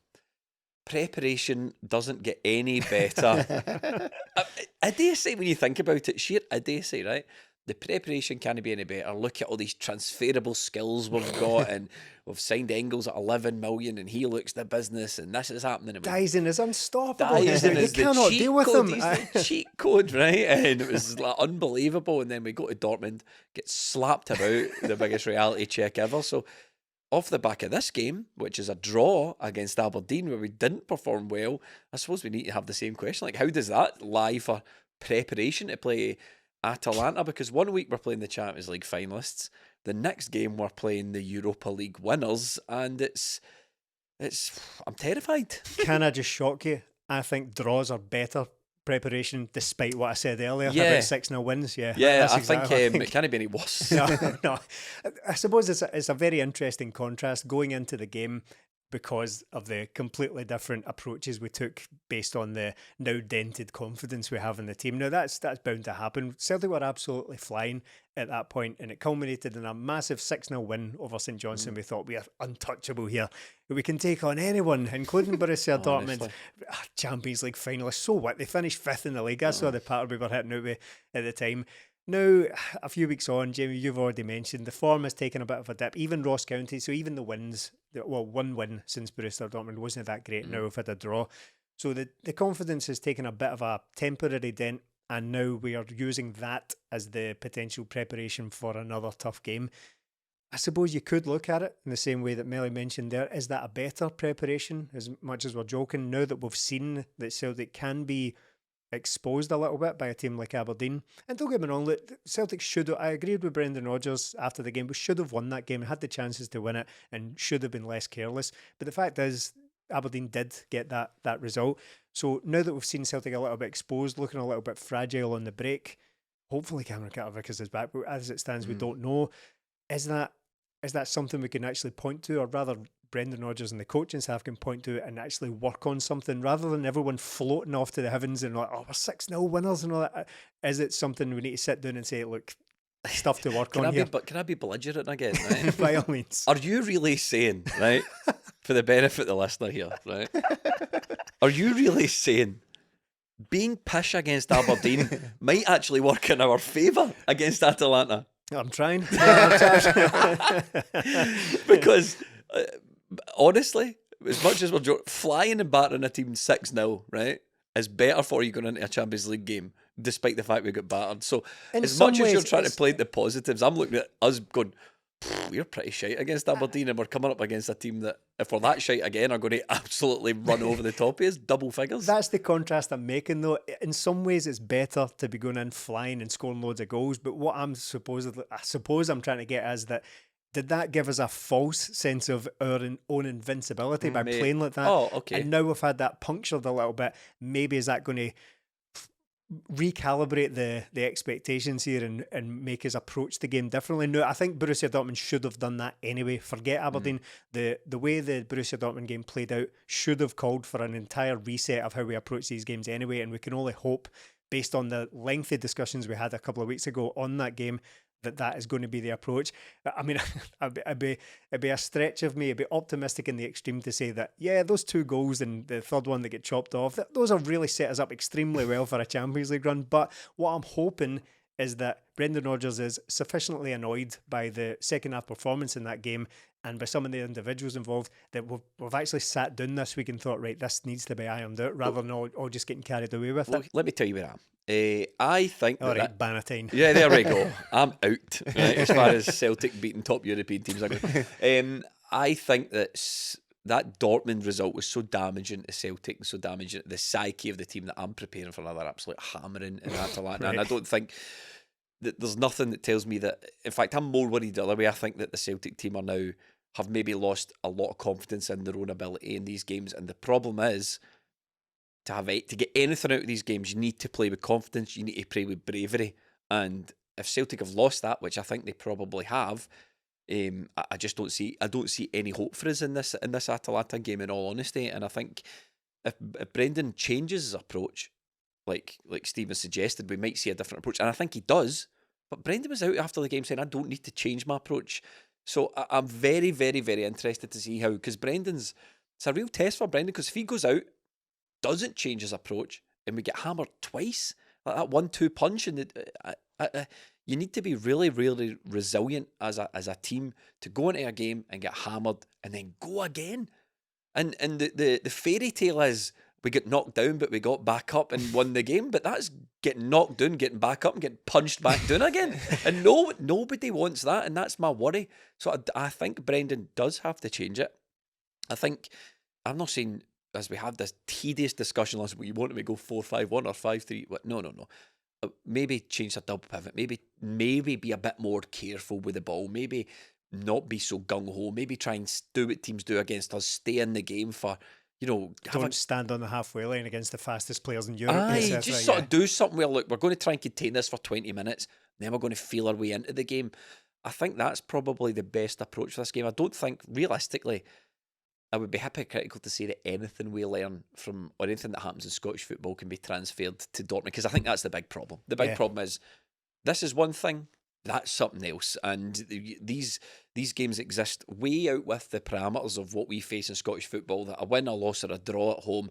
preparation doesn't get any better. Idiocy, when you think about it, sheer idiocy, right? The preparation can't be any better. Look at all these transferable skills we've got, and we've signed Engels at 11 million, and he looks the business, and this is happening. Dyson is unstoppable. Dyson They is the cannot cheat deal with code. him. He's the cheat code, right? And it was like unbelievable. And then we go to Dortmund, get slapped about, the biggest reality check ever. So off the back of this game, which is a draw against Aberdeen, where we didn't perform well, I suppose we need to have the same question. Like, how does that lie for preparation to play Atalanta? Because 1 week we're playing the Champions League finalists, the next game we're playing the Europa League winners, and it's I'm terrified. Can I just shock you? I think draws are better preparation, despite what I said earlier Yeah. about 6-0 wins. Yeah, Yeah, that's I exactly what think it can't be any worse. no. I suppose it's a very interesting contrast going into the game because of the completely different approaches we took based on the now dented confidence we have in the team. Now that's bound to happen. Celtic were absolutely flying at that point, and it culminated in a massive 6-0 win over St Johnstone. We thought we are untouchable here. We can take on anyone, including Borussia Dortmund, Champions League finalists. So what? They finished 5th in the league. That's what the pattern we were hitting out with at the time. Now, a few weeks on, Jamie, you've already mentioned the form has taken a bit of a dip. Even Ross County, so even the wins, well, one win since Borussia Dortmund wasn't that great. Now we've had a draw. So the confidence has taken a bit of a temporary dent, and now we are using that as the potential preparation for another tough game. I suppose you could look at it in the same way that Melly mentioned there. Is that a better preparation, as much as we're joking, now that we've seen that Celtic can be exposed a little bit by a team like Aberdeen? And don't get me wrong, look, Celtic should have, I agreed with Brendan Rodgers after the game, we should have won that game, had the chances to win it, and should have been less careless. But the fact is, Aberdeen did get that result. So now that we've seen Celtic a little bit exposed, looking a little bit fragile on the break, hopefully Cameron Carter-Vickers is back, but as it stands, we don't know. Is that something we can actually point to, or rather Brendan Rodgers and the coaching staff can point to it and actually work on something, rather than everyone floating off to the heavens and like, oh, we're 6-0 winners and all that? Is it something we need to sit down and say, look, stuff to work on here? Can I be belligerent again, right? By all means. Are you really saying, right, for the benefit of the listener here, right, are you really saying being pish against Aberdeen might actually work in our favour against Atalanta? I'm trying. Because honestly, as much as we're flying and battering a team 6-0, right, is better for you going into a Champions League game, despite the fact we got battered. So In as some much as ways, you're trying to it's- play the positives, I'm looking at us going, we're pretty shite against Aberdeen, and we're coming up against a team that, if we're that shite again, are going to absolutely run over the top of us, double figures. That's the contrast I'm making, though. In some ways, it's better to be going in flying and scoring loads of goals. But what I suppose I'm trying to get is that, did that give us a false sense of our own invincibility by playing like that? Oh, okay. And now we've had that punctured a little bit. Maybe is that going to recalibrate the expectations here and make us approach the game differently? No, I think Borussia Dortmund should have done that anyway. Forget Aberdeen. The way the Borussia Dortmund game played out should have called for an entire reset of how we approach these games anyway, and we can only hope, based on the lengthy discussions we had a couple of weeks ago on that game, that is going to be the approach. I mean, it'd be a stretch of me, it'd be optimistic in the extreme to say that, yeah, those 2 goals and the third one that get chopped off, those have really set us up extremely well for a Champions League run. But what I'm hoping is that Brendan Rodgers is sufficiently annoyed by the second half performance in that game and by some of the individuals involved that we've actually sat down this week and thought, right, this needs to be ironed out, rather than all just getting carried away with Look, it. let me tell you where I am. I think All that right, Bannatyne. Yeah, there we go. I'm out, right, as far as Celtic beating top European teams are going. I think that Dortmund result was so damaging to Celtic and so damaging to the psyche of the team that I'm preparing for another absolute hammering in Atalanta. Right. And I don't think that there's nothing that tells me that. In fact, I'm more worried the other way. I think that the Celtic team are now have maybe lost a lot of confidence in their own ability in these games. And the problem is, to get anything out of these games, you need to play with confidence. You need to play with bravery. And if Celtic have lost that, which I think they probably have, I just don't see any hope for us in this Atalanta game, in all honesty. And I think if Brendan changes his approach, like Stephen suggested, we might see a different approach. And I think he does. But Brendan was out after the game saying, I don't need to change my approach. So I'm very, very, very interested to see how, because it's a real test for Brendan, because if he goes out, doesn't change his approach, and we get hammered twice, like that 1-2 punch, and you need to be really, really resilient as a team to go into a game and get hammered and then go again. And the fairy tale is we get knocked down, but we got back up and won the game. But that's getting knocked down, getting back up, and getting punched back down again. And nobody wants that, and that's my worry. So I think Brendan does have to change it. I'm not saying, as we had this tedious discussion last week, you want to go 4-5-1 or 5-3. No. Maybe change the double pivot. Maybe be a bit more careful with the ball. Maybe not be so gung-ho. Maybe try and do what teams do against us. Stay in the game for, don't stand on the halfway line against the fastest players in Europe. Just sort of do something where, look, we're going to try and contain this for 20 minutes, then we're going to feel our way into the game. I think that's probably the best approach for this game. I don't think, realistically, I would be hypocritical to say that anything we learn from, or anything that happens in Scottish football, can be transferred to Dortmund, because I think that's the big problem. The big problem is, this is one thing, that's something else, and these games exist way out with the parameters of what we face in Scottish football, that a win, a loss, or a draw at home,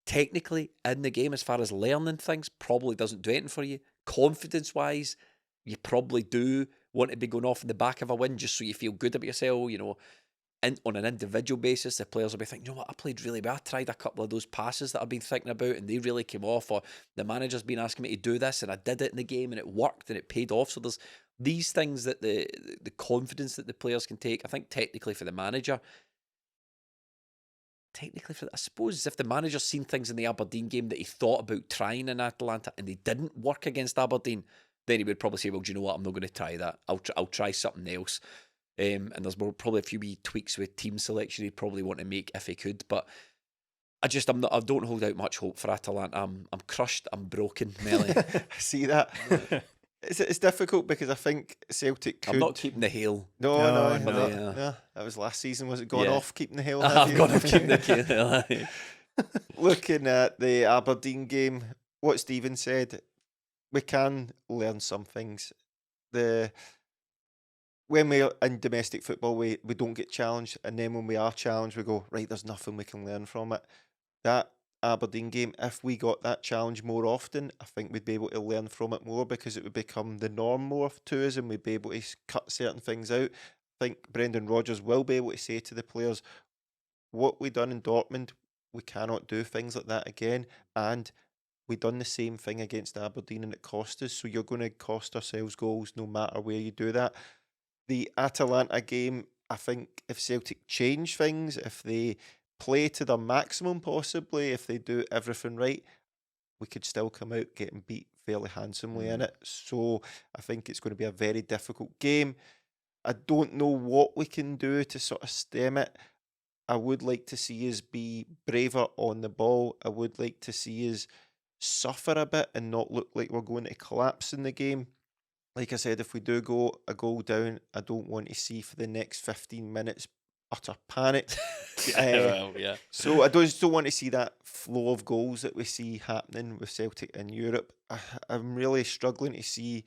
technically, in the game, as far as learning things, probably doesn't do anything for you. Confidence-wise, you probably do want to be going off in the back of a win just so you feel good about yourself, And on an individual basis, the players will be thinking, I played really well. I tried a couple of those passes that I've been thinking about and they really came off, or the manager's been asking me to do this and I did it in the game and it worked and it paid off. So there's these things that the confidence that the players can take. I think technically for the manager, I suppose if the manager's seen things in the Aberdeen game that he thought about trying in Atalanta and they didn't work against Aberdeen, then he would probably say, well, do you know what? I'm not going to try that. I'll try something else. And there's probably a few wee tweaks with team selection he'd probably want to make if he could. But I don't hold out much hope for Atalanta. I'm crushed. I'm broken, Melly. I see that. It's difficult because I think Celtic could... I'm not keeping the hail. No. That was last season. Was it gone off keeping the hail? I've gone off keeping the hail. Looking at the Aberdeen game, what Stephen said, we can learn some things. When we're in domestic football, we don't get challenged, and then when we are challenged, we go, right, there's nothing we can learn from it. That Aberdeen game, if we got that challenge more often, I think we'd be able to learn from it more, because it would become the norm more to us and we'd be able to cut certain things out. I think Brendan Rodgers will be able to say to the players, what we done in Dortmund, we cannot do things like that again, and we done the same thing against Aberdeen and it cost us, so you're going to cost ourselves goals no matter where you do that. The Atalanta game, I think if Celtic change things, if they play to their maximum possibly, if they do everything right, we could still come out getting beat fairly handsomely in it. So I think it's going to be a very difficult game. I don't know what we can do to sort of stem it. I would like to see us be braver on the ball. I would like to see us suffer a bit and not look like we're going to collapse in the game. Like I said, if we do go a goal down, I don't want to see for the next 15 minutes utter panic. So I just don't want to see that flow of goals that we see happening with Celtic in Europe. I'm really struggling to see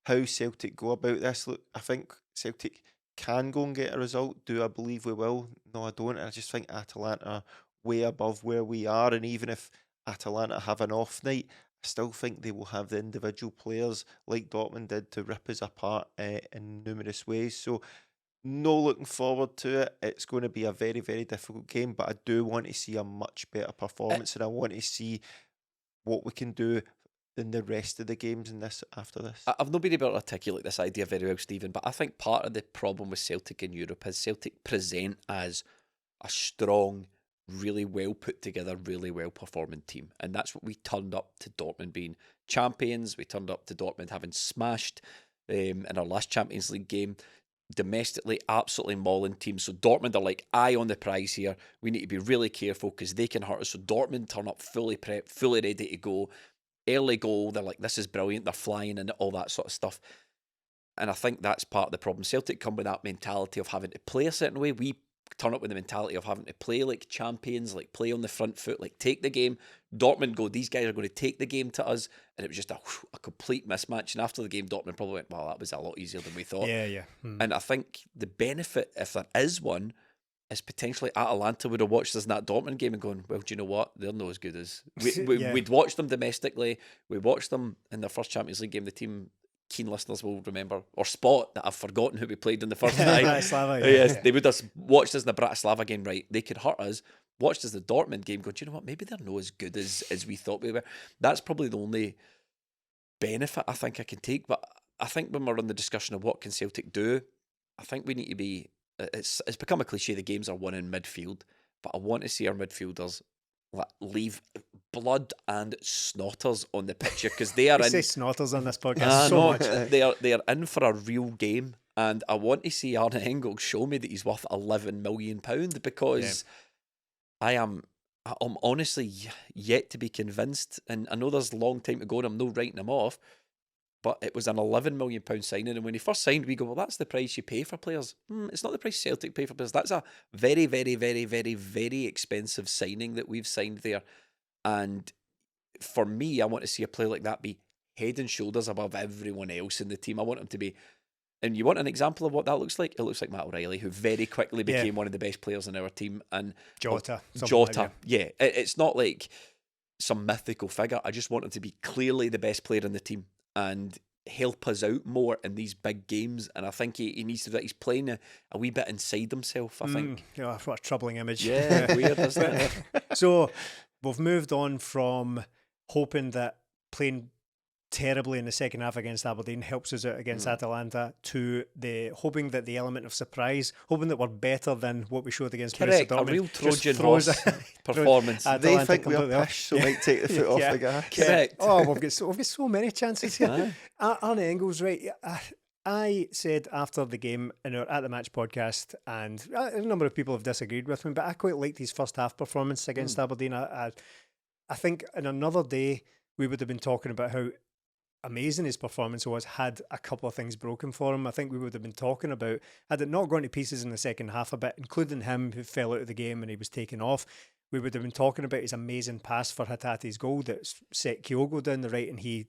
how Celtic go about this. Look, I think Celtic can go and get a result. Do I believe we will? No, I don't. I just think Atalanta are way above where we are, and even if Atalanta have an off night, I still think they will have the individual players like Dortmund did to rip us apart in numerous ways. So no looking forward to it. It's going to be a very, very difficult game, but I do want to see a much better performance, and I want to see what we can do in the rest of the games in this after this. I've not been able to articulate this idea very well, Stephen, but I think part of the problem with Celtic in Europe is Celtic present as a strong, really well put together, really well performing team, and that's what we turned up to Dortmund being champions. We turned up to Dortmund having smashed in our last Champions League game domestically, absolutely mauling teams. So Dortmund are like eye on the prize here. We need to be really careful because they can hurt us. So Dortmund turn up fully prepped, fully ready to go. Early goal, they're like, this is brilliant, they're flying and all that sort of stuff. And I think that's part of the problem. Celtic come with that mentality of having to play a certain way. We turn up with the mentality of having to play like champions, like play on the front foot, like take the game. Dortmund go, these guys are going to take the game to us, and it was just a complete mismatch. And after the game, Dortmund probably went, well, that was a lot easier than we thought. Yeah. And I think the benefit, if there is one, is potentially Atalanta would have watched us in that Dortmund game and going, well, do you know what? They're not as good as... We'd watched them domestically. We watched them in their first Champions League game. The team, keen listeners will remember, or spot, that I've forgotten who we played in the first night. Bratislava, Yes, they would have watched us in the Bratislava game, right? They could hurt us. Watched us in the Dortmund game, going, do you know what? Maybe they're not as good as we thought we were. That's probably the only benefit I think I can take. But I think when we're on the discussion of what can Celtic do, I think we need to be... It's become a cliche, the games are won in midfield, but I want to see our midfielders leave blood and snotters on the pitch because they are We in... say snotters on this podcast so much. They are in for a real game, and I want to see Arne Engels show me that he's worth £11 million because I'm honestly yet to be convinced, and I know there's a long time to go and I'm not writing him off, but it was an £11 million signing, and when he first signed, we go, well, that's the price you pay for players. It's not the price Celtic pay for players. That's a very, very, very, very, very expensive signing that we've signed there. And for me, I want to see a player like that be head and shoulders above everyone else in the team. I want him to be... And you want an example of what that looks like? It looks like Matt O'Reilly, who very quickly became one of the best players in our team. And Jota. It's not like some mythical figure. I just want him to be clearly the best player in the team and help us out more in these big games. And I think he needs to do that. He's playing a wee bit inside himself, I think. Yeah, what a troubling image. Yeah, weird, isn't it? So we've moved on from hoping that playing terribly in the second half against Aberdeen helps us out against Atalanta to the hoping that the element of surprise, hoping that we're better than what we showed against Correct, Borussia Dortmund. a real just Trojan throws horse performance. They think we're completely off. pish, so might take the foot off the gas. Correct. Oh, we've got so many chances here. Arne Engels, right? I said after the game in our At the Match podcast, and a number of people have disagreed with me, but I quite liked his first half performance against Aberdeen. I think in another day we would have been talking about how amazing his performance was had a couple of things broken for him. I think we would have been talking about, had it not gone to pieces in the second half a bit, including him who fell out of the game and he was taken off, we would have been talking about his amazing pass for Hatate's goal that set Kyogo down the right, and he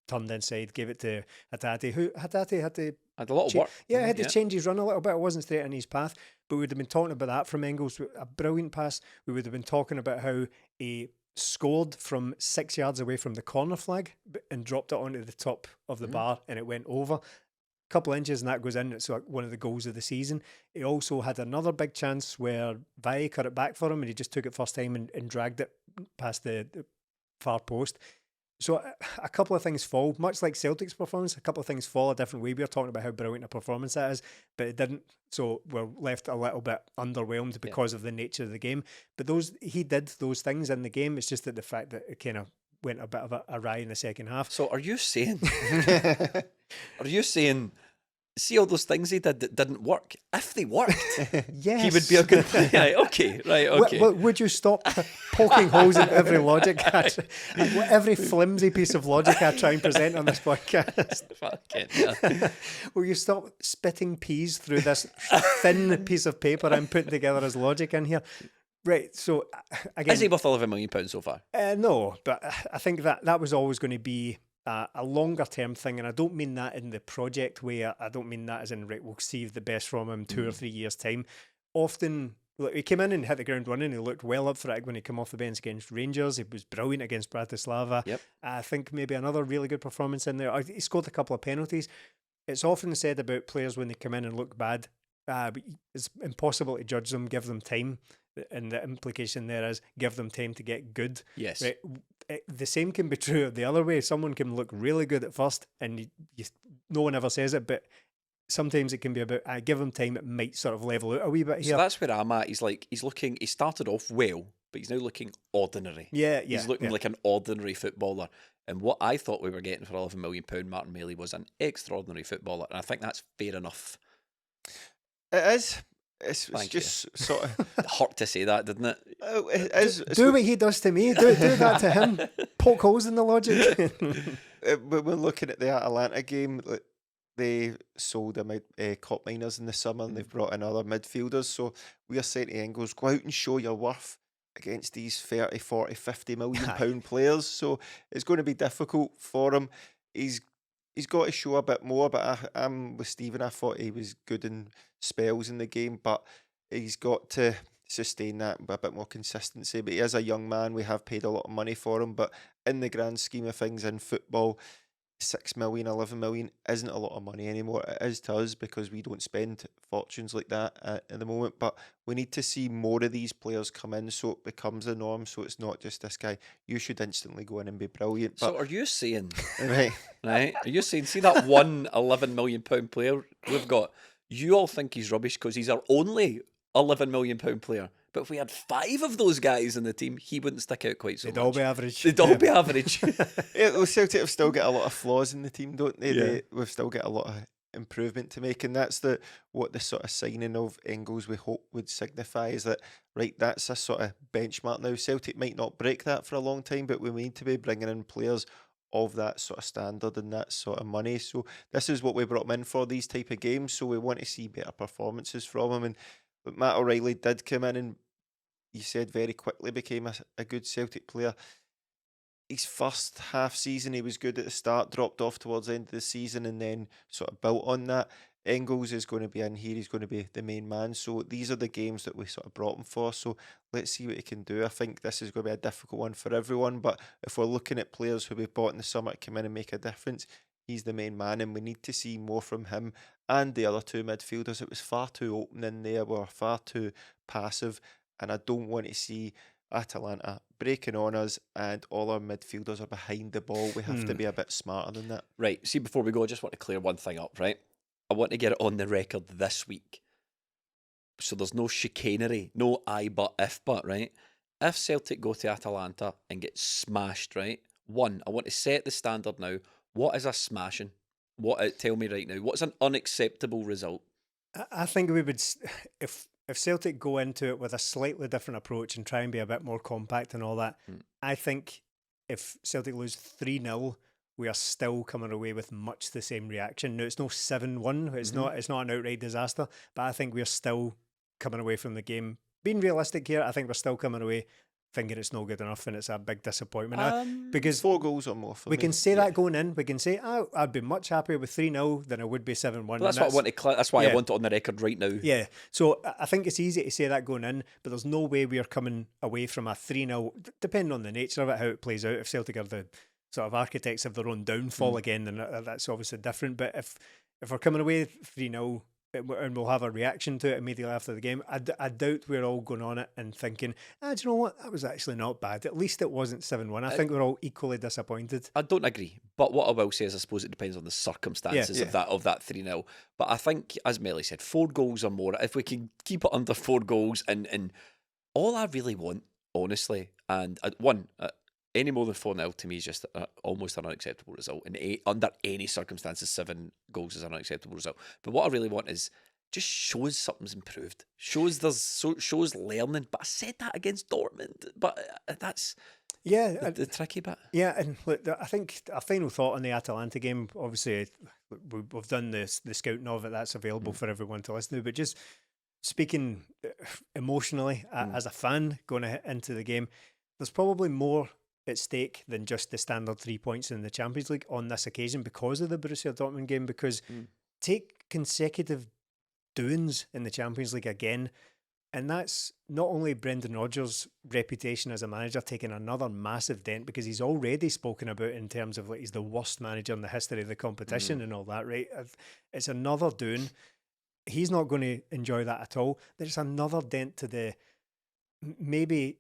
turned inside, gave it to Hatate, who Hatate had to... Had a lot of work. Yeah, had to change his run a little bit. It wasn't straight in his path, but we would have been talking about that from Engels, a brilliant pass. We would have been talking about how he scored from 6 yards away from the corner flag and dropped it onto the top of the bar, and it went over a couple of inches and that goes in. It's like one of the goals of the season. He also had another big chance where VALLE cut it back for him and he just took it first time and dragged it past the far post. So a couple of things fall, much like Celtic's performance, a couple of things fall a different way. We were talking about how brilliant a performance that is, but it didn't. So we're left a little bit underwhelmed because of the nature of the game. But he did those things in the game. It's just that the fact that it kind of went a bit of a awry in the second half. So are you saying see all those things he did that didn't work? If they worked, yes, he would be a good player. Right, okay. Would you stop poking holes in every logic, every flimsy piece of logic I try and present on this podcast? Will you stop spitting peas through this thin piece of paper I'm putting together as logic in here? Right, so again... Is he worth £11 million so far? No, but I think that was always going to be a longer term thing, and I don't mean that in the project way. I don't mean that as in, right, we'll see the best from him 2 or 3 years time. Often, look, he came in and hit the ground running. He looked well up for it when he came off the bench against Rangers. He was brilliant against Bratislava. Yep. I think maybe another really good performance in there. He scored a couple of penalties. It's often said about players when they come in and look bad, but it's impossible to judge them, give them time. And the implication there is give them time to get good. Yes. Right? The same can be true the other way. Someone can look really good at first and no one ever says it, but sometimes it can be about give them time, it might sort of level out a wee bit here. So that's where I'm at. He started off well, but he's now looking ordinary. He's looking like an ordinary footballer. And what I thought we were getting for £11 million, Martin Bailey, was an extraordinary footballer. And I think that's fair enough. It is. It's just sort of... It hurt to say that, didn't it? It is. Do what he does to me. Do that to him. Poke holes in the logic. When we're looking at the Atalanta game, they sold Cop Miners in the summer, and they've brought in other midfielders. So we are saying to Engels, go out and show your worth against these 30, 40, 50 million pound players. So it's going to be difficult for him. He's got to show a bit more, but I'm with Stephen. I thought he was good in spells in the game, but he's got to sustain that with a bit more consistency. But he is a young man. We have paid a lot of money for him, but in the grand scheme of things in football, 6 million, 11 million isn't a lot of money anymore. It is to us because we don't spend fortunes like that at the moment. But we need to see more of these players come in so it becomes the norm. So it's not just this guy. You should instantly go in and be brilliant. But, So are you saying, right. right? Are you saying, see that one £11 million player we've got? You all think he's rubbish because he's our only £11 million player. But if we had 5 of those guys in the team, he wouldn't stick out quite so They'd much. all be average. They'd all be average. Yeah, well, Celtic have still got a lot of flaws in the team, don't they? Yeah. We've still got a lot of improvement to make, and that's what the sort of signing of Engels we hope would signify, is that, right, that's a sort of benchmark now. Celtic might not break that for a long time, but we need to be bringing in players of that sort of standard and that sort of money. So this is what we brought him in for, these type of games. So we want to see better performances from him. And but Matt O'Reilly did come in and, you said, very quickly became a good Celtic player. His first half season, he was good at the start, dropped off towards the end of the season, and then sort of built on that. Engels is going to be in here, he's going to be the main man. So these are the games that we sort of brought him for. So let's see what he can do. I think this is going to be a difficult one for everyone, but if we're looking at players who we've bought in the summer to come in and make a difference, he's the main man, and we need to see more from him and the other 2 midfielders. It was far too open in there, we were far too passive, and I don't want to see Atalanta breaking on us and all our midfielders are behind the ball. We have to be a bit smarter than that. Right, see, before we go, I just want to clear one thing up, right? I want to get it on the record this week. So there's no chicanery, no I but if but, right? If Celtic go to Atalanta and get smashed, right? One, I want to set the standard now. What is a smashing? Tell me right now. What's an unacceptable result? I think we would, if Celtic go into it with a slightly different approach and try and be a bit more compact and all that, I think if Celtic lose 3-0, we are still coming away with much the same reaction. Now, it's no 7-1, it's not an outright disaster, but I think we're still coming away from the game. Being realistic here, I think we're still coming away thinking it's no good enough and it's a big disappointment. Because 4 goals or more for we me. can say that going in. We can say, I'd be much happier with 3-0 than I would be 7-1. Well, that's what I want to. That's why I want it on the record right now. Yeah. So I think it's easy to say that going in, but there's no way we are coming away from a 3-0, depending on the nature of it, how it plays out. If Celtic are the sort of architects of their own downfall again, then that's obviously different. But if we're coming away 3-0, and we'll have a reaction to it immediately after the game, I doubt we're all going on it and thinking, do you know what, that was actually not bad. At least it wasn't 7-1. I think we're all equally disappointed. I don't agree, but what I will say is I suppose it depends on the circumstances of that 3-0. But I think, as Melly said, 4 goals or more, if we can keep it under 4 goals, and all I really want, honestly, and any more than 4-0 to me is just almost an unacceptable result. And under any circumstances, 7 goals is an unacceptable result. But what I really want is just shows something's improved. Shows learning. But I said that against Dortmund. But that's the tricky bit. Yeah, and look, I think a final thought on the Atalanta game. Obviously, we've done the scouting of it. That's available for everyone to listen to. But just speaking emotionally as a fan going into the game, there's probably more at stake than just the standard 3 points in the Champions League on this occasion because of the Borussia Dortmund game, because take consecutive doings in the Champions League again, and that's not only Brendan Rodgers' reputation as a manager taking another massive dent, because he's already spoken about in terms of like he's the worst manager in the history of the competition and all that, right? It's another doing. He's not going to enjoy that at all. There's another dent to the maybe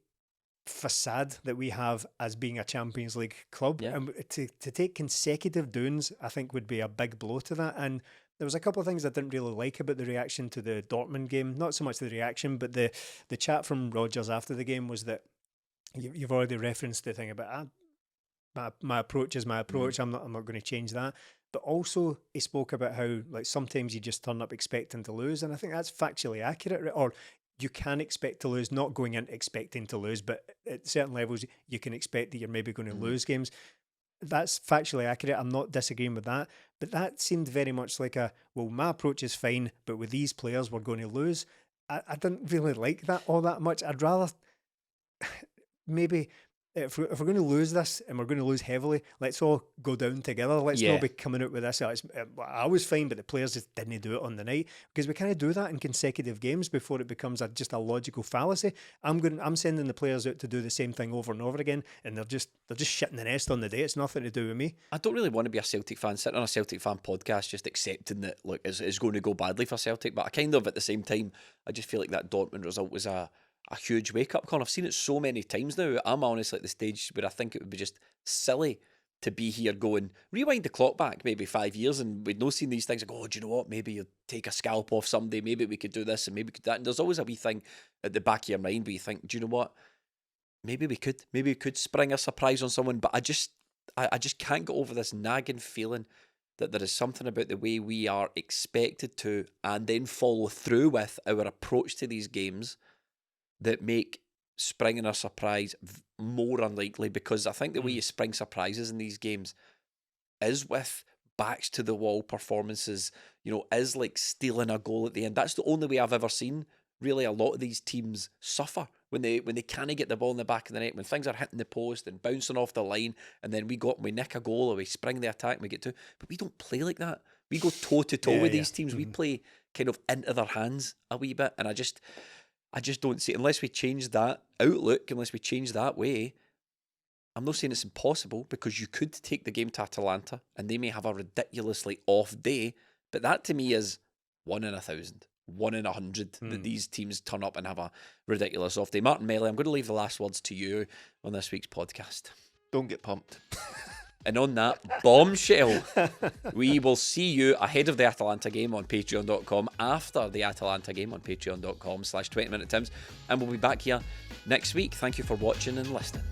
facade that we have as being a Champions League club, and to take consecutive doings, I think, would be a big blow to that. And there was a couple of things I didn't really like about the reaction to the Dortmund game. Not so much the reaction, but the chat from Rodgers after the game was that you've already referenced the thing about my approach is my approach. I'm not going to change that. But also he spoke about how like sometimes you just turn up expecting to lose, and I think that's factually accurate. Or you can expect to lose, not going in expecting to lose, but at certain levels you can expect that you're maybe going to lose games. that's factually accurate. I'm not disagreeing with that. But that seemed very much like my approach is fine, but with these players, we're going to lose. I didn't really like that all that much. I'd rather maybe if we're going to lose this and we're going to lose heavily, let's all go down together. Let's not be coming out with this. I was fine, but the players just didn't do it on the night, because we kind of do that in consecutive games before it becomes just a logical fallacy. I'm sending the players out to do the same thing over and over again, and they're just shitting the nest on the day. It's nothing to do with me. I don't really want to be a Celtic fan sitting on a Celtic fan podcast just accepting that look it's going to go badly for Celtic, but I kind of at the same time I just feel like that Dortmund result was a huge wake-up call. I've seen it so many times now. I'm honestly at the stage where I think it would be just silly to be here going, rewind the clock back maybe 5 years and we'd not seen these things. Like, oh, do you know what? Maybe you take a scalp off somebody. Maybe we could do this and maybe we could that. And there's always a wee thing at the back of your mind where you think, do you know what? Maybe we could spring a surprise on someone. But I just can't get over this nagging feeling that there is something about the way we are expected to and then follow through with our approach to these games that make springing a surprise more unlikely, because I think the way you spring surprises in these games is with backs to the wall performances, is like stealing a goal at the end. That's the only way I've ever seen really a lot of these teams suffer, when they can't get the ball in the back of the net, when things are hitting the post and bouncing off the line, and then we nick a goal or we spring the attack and we get to, but we don't play like that. We go toe to toe with these teams. We play kind of into their hands a wee bit, and I just don't see, unless we change that outlook, unless we change that way. I'm not saying it's impossible, because you could take the game to Atalanta and they may have a ridiculously off day, but that to me is 1 in 1,000, 1 in 100 that these teams turn up and have a ridiculous off day. Martin Melly, I'm going to leave the last words to you on this week's podcast. Don't get pumped. And on that bombshell, we will see you ahead of the Atalanta game on patreon.com, after the Atalanta game on patreon.com/20minutetims, and we'll be back here next week. Thank you for watching and listening.